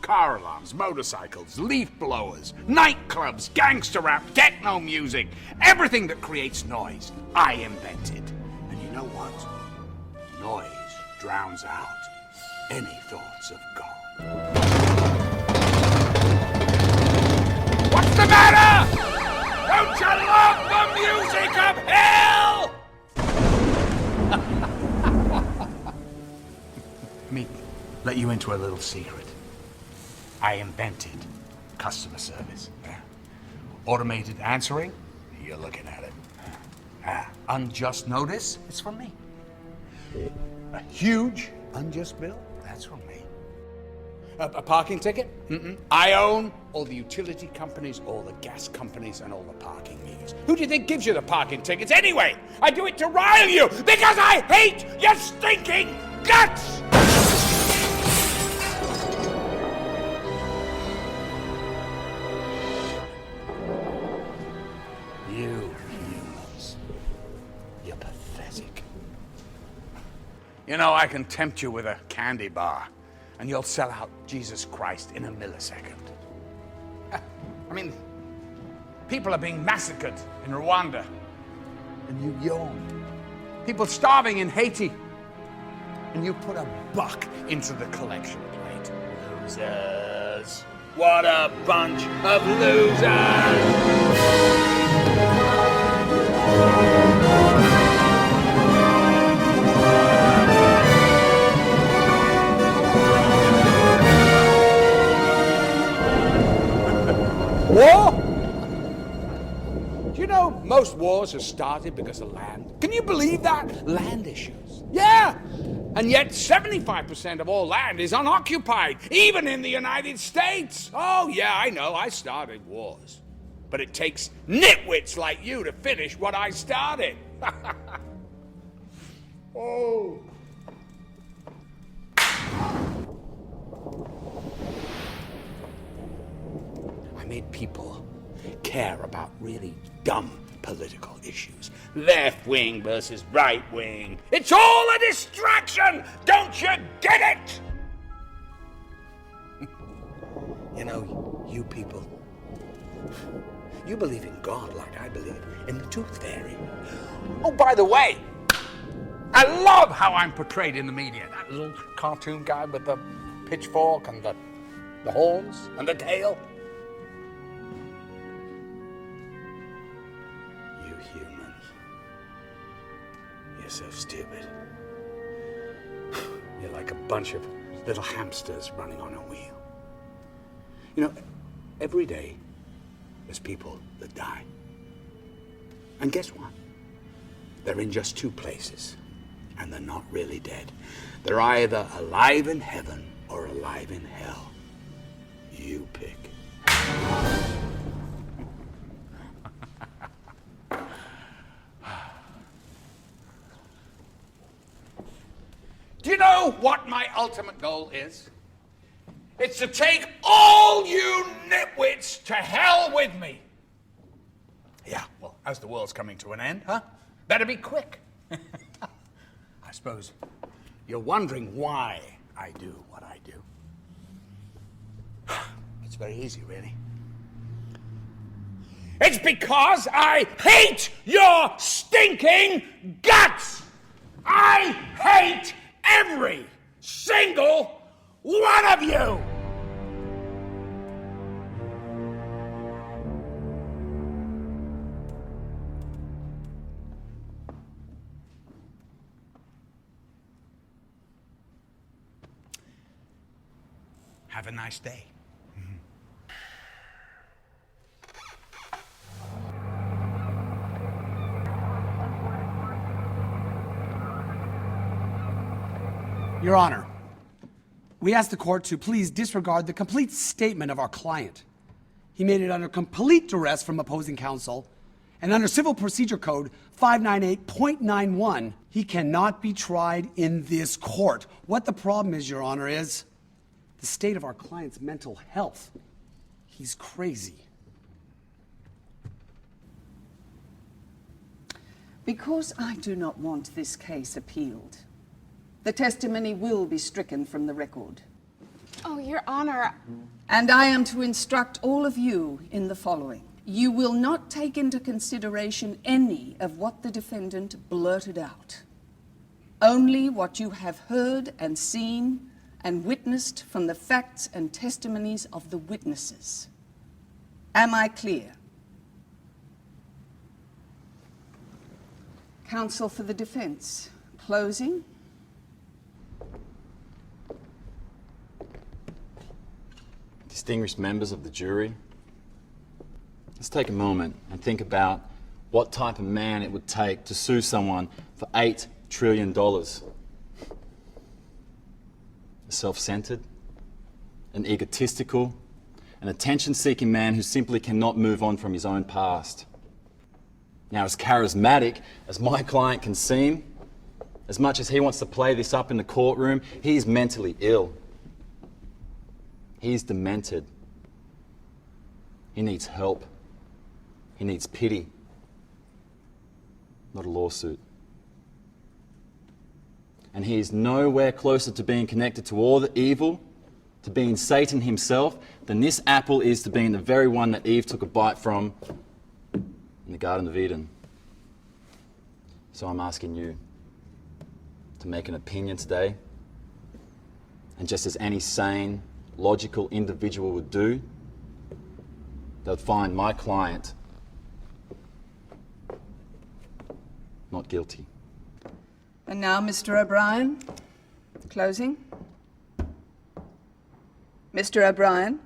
Car alarms, motorcycles, leaf blowers, nightclubs, gangster rap, techno music, everything that creates noise, I invented. And you know what? Noise drowns out any thoughts of God. What's the matter? Don't you love the music of hell? Let me let you into a little secret. I invented customer service. Automated answering, you're looking at it. Unjust notice, it's from me. A huge unjust bill, that's from me. A parking ticket? I own all the utility companies, all the gas companies, and all the parking meters. Who do you think gives you the parking tickets anyway? I do it to rile you because I hate your stinking guts! You humans, you're pathetic. You know, I can tempt you with a candy bar, and you'll sell out Jesus Christ in a millisecond. I mean, people are being massacred in Rwanda, and you yawn. People starving in Haiti, and you put a buck into the collection plate. Losers. What a bunch of losers! War? Do you know most wars are started because of land? Can you believe that? Land issues. Yeah! And yet 75% of all land is unoccupied, even in the United States. Oh, yeah, I know, I started wars. But it takes nitwits like you to finish what I started. Oh. I made people care about really dumb political issues. Left wing versus right wing. It's all a distraction! Don't you get it? You know, you people, you believe in God like I believe in the Tooth Fairy. Oh, by the way, I love how I'm portrayed in the media. That little cartoon guy with the pitchfork and the horns and the tail. You humans, you're so stupid. You're like a bunch of little hamsters running on a wheel. You know, every day there's people that die. And guess what? They're in just two places. And they're not really dead. They're either alive in heaven or alive in hell. You pick. Do you know what my ultimate goal is? It's to take all you nitwits to hell with me. Yeah, well, as the world's coming to an end, huh? Better be quick. I suppose you're wondering why I do what I do. It's very easy, really. It's because I hate your stinking guts! I hate every single one of you! Have a nice day. Your Honor, we ask the court to please disregard the complete statement of our client. He made it under complete duress from opposing counsel, and under Civil Procedure Code 598.91, he cannot be tried in this court. What the problem is, Your Honor, is the state of our client's mental health. He's crazy. Because I do not want this case appealed, the testimony will be stricken from the record. Oh, Your Honor. And I am to instruct all of you in the following. You will not take into consideration any of what the defendant blurted out. Only what you have heard and seen and witnessed from the facts and testimonies of the witnesses. Am I clear? Counsel for the defense, closing. Distinguished members of the jury, let's take a moment and think about what type of man it would take to sue someone for $8 trillion. A self-centered, an egotistical, an attention-seeking man who simply cannot move on from his own past. Now, as charismatic as my client can seem, as much as he wants to play this up in the courtroom, he is mentally ill. He's demented. He needs help. He needs pity, not a lawsuit. And he is nowhere closer to being connected to all the evil, to being Satan himself, than this apple is to being the very one that Eve took a bite from in the Garden of Eden. So I'm asking you to make an opinion today, and just as any sane, logical individual would do, they'll find my client not guilty. And now, Mr. O'Brien, closing. Mr. O'Brien.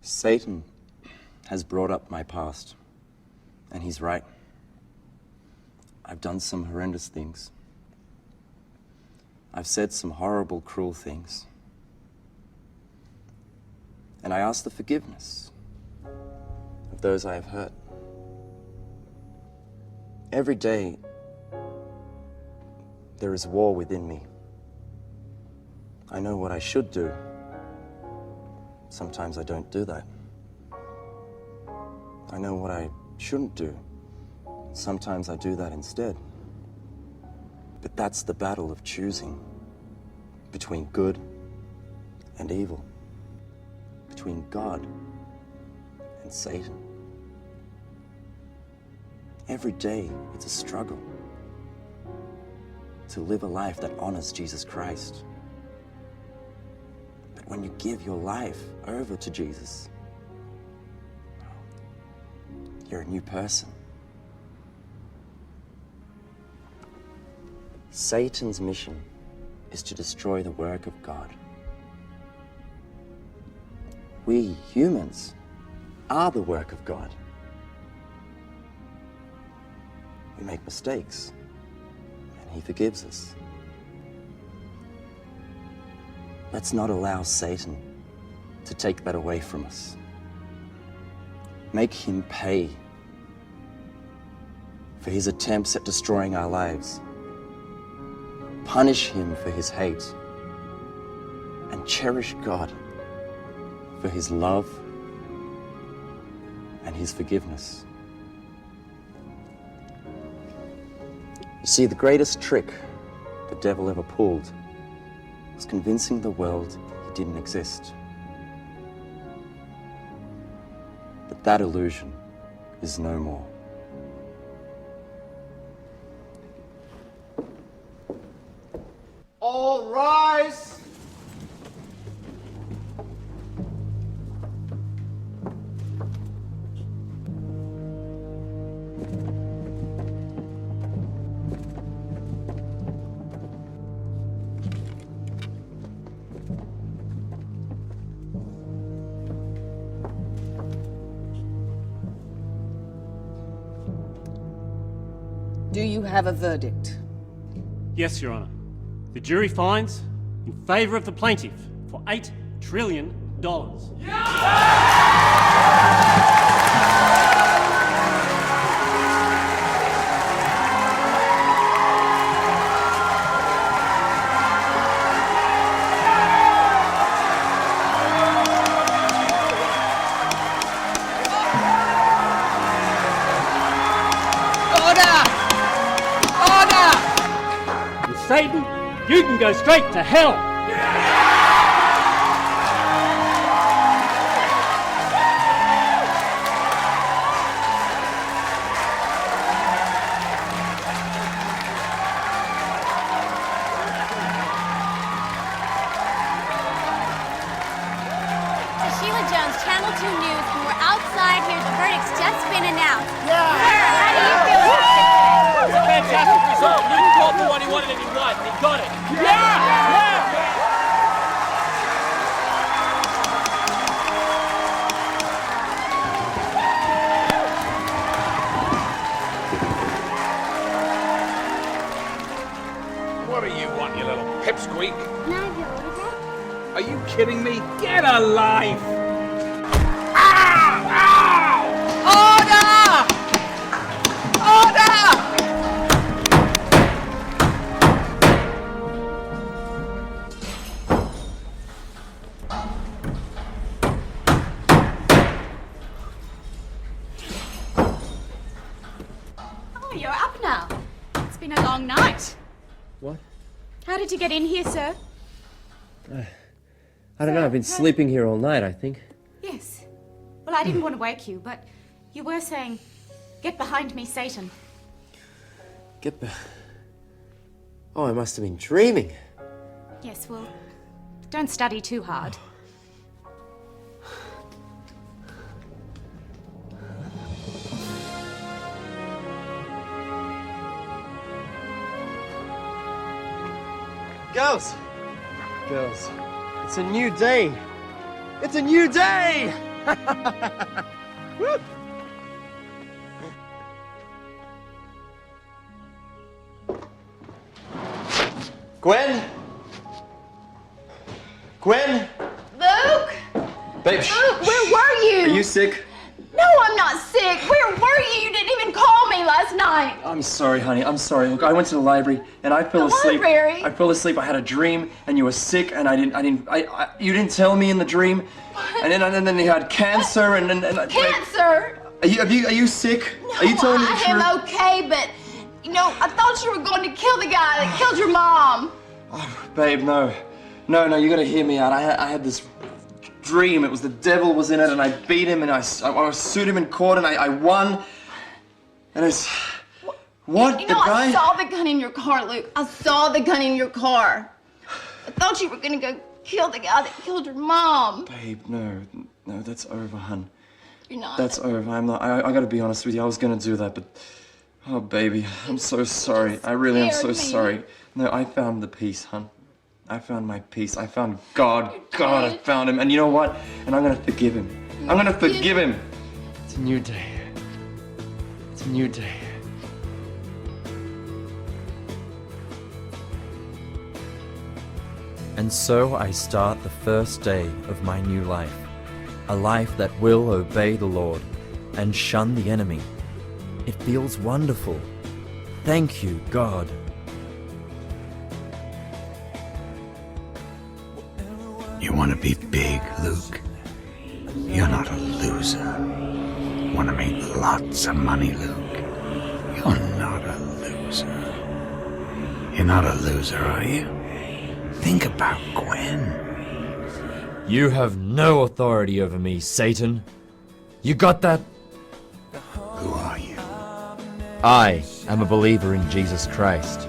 Satan has brought up my past, and he's right. I've done some horrendous things. I've said some horrible, cruel things. And I ask the forgiveness of those I have hurt. Every day, there is war within me. I know what I should do. Sometimes I don't do that. I know what I shouldn't do. Sometimes I do that instead. But that's the battle of choosing between good and evil, between God and Satan. Every day, it's a struggle to live a life that honors Jesus Christ. But when you give your life over to Jesus, you're a new person. Satan's mission is to destroy the work of God. We humans are the work of God. We make mistakes, and He forgives us. Let's not allow Satan to take that away from us. Make him pay for his attempts at destroying our lives. Punish him for his hate, and cherish God for his love and his forgiveness. You see, the greatest trick the devil ever pulled was convincing the world he didn't exist. But that illusion is no more. All rise! Do you have a verdict? Yes, Your Honor. The jury finds in favour of the plaintiff for $8 trillion. And Satan, you can go straight to hell. Sheila Jones, Channel 2 News, and we're outside here. The verdict's just been announced. Yeah! How do you feel about it today? It was a fantastic result. Newton called for what he wanted and he won. He got it. What do you want, you little pipsqueak? Can I go with that? Are you kidding me? Get a life! Order! Order! Oh, you're up now. It's been a long night. What? How did you get in here, sir? I don't know, I've been sleeping here all night, I think. Yes. Well, I didn't want to wake you, but you were saying, "Get behind me, Satan." Oh, I must have been dreaming. Yes, well, don't study too hard. Girls! Girls, it's a new day! It's a new day! Woo! Gwen? Gwen? Luke! Babe, Luke, where were you? Are you sick? No, I'm not sick. Where were you? You didn't even call me last night. I'm sorry, honey. I'm sorry. Look, I went to the library and I fell The asleep. library? I fell asleep. I had a dream and you were sick and you didn't tell me in the dream. And then you had cancer and Cancer? Are you sick? No, Are you telling me the I truth? am okay, but I thought you were going to kill the guy that killed your mom. Babe, no. No, you gotta hear me out. I had this dream. It was the devil was in it and I beat him and I sued him in court and I won. And it's... What? You The know, guy? I saw the gun in your car, Luke. I saw the gun in your car. I thought you were going to go kill the guy that killed your mom. Babe, no, that's over, hun. You're not. That's over. I'm not. I gotta be honest with you. I was gonna do that, but oh, baby, I'm so sorry. I really am so scared me. sorry. No, I found the peace, hun. I found my peace. I found God. God, I found him. And you know what? And I'm gonna forgive him. I'm gonna forgive him. It's a new day. It's a new day. And so I start the first day of my new life. A life that will obey the Lord and shun the enemy. It feels wonderful. Thank you, God. You want to be big, Luke? You're not a loser. Want to make lots of money, Luke? You're not a loser. You're not a loser, are you? Think about Gwen. You have no authority over me, Satan. You got that? Who are you? I am a believer in Jesus Christ.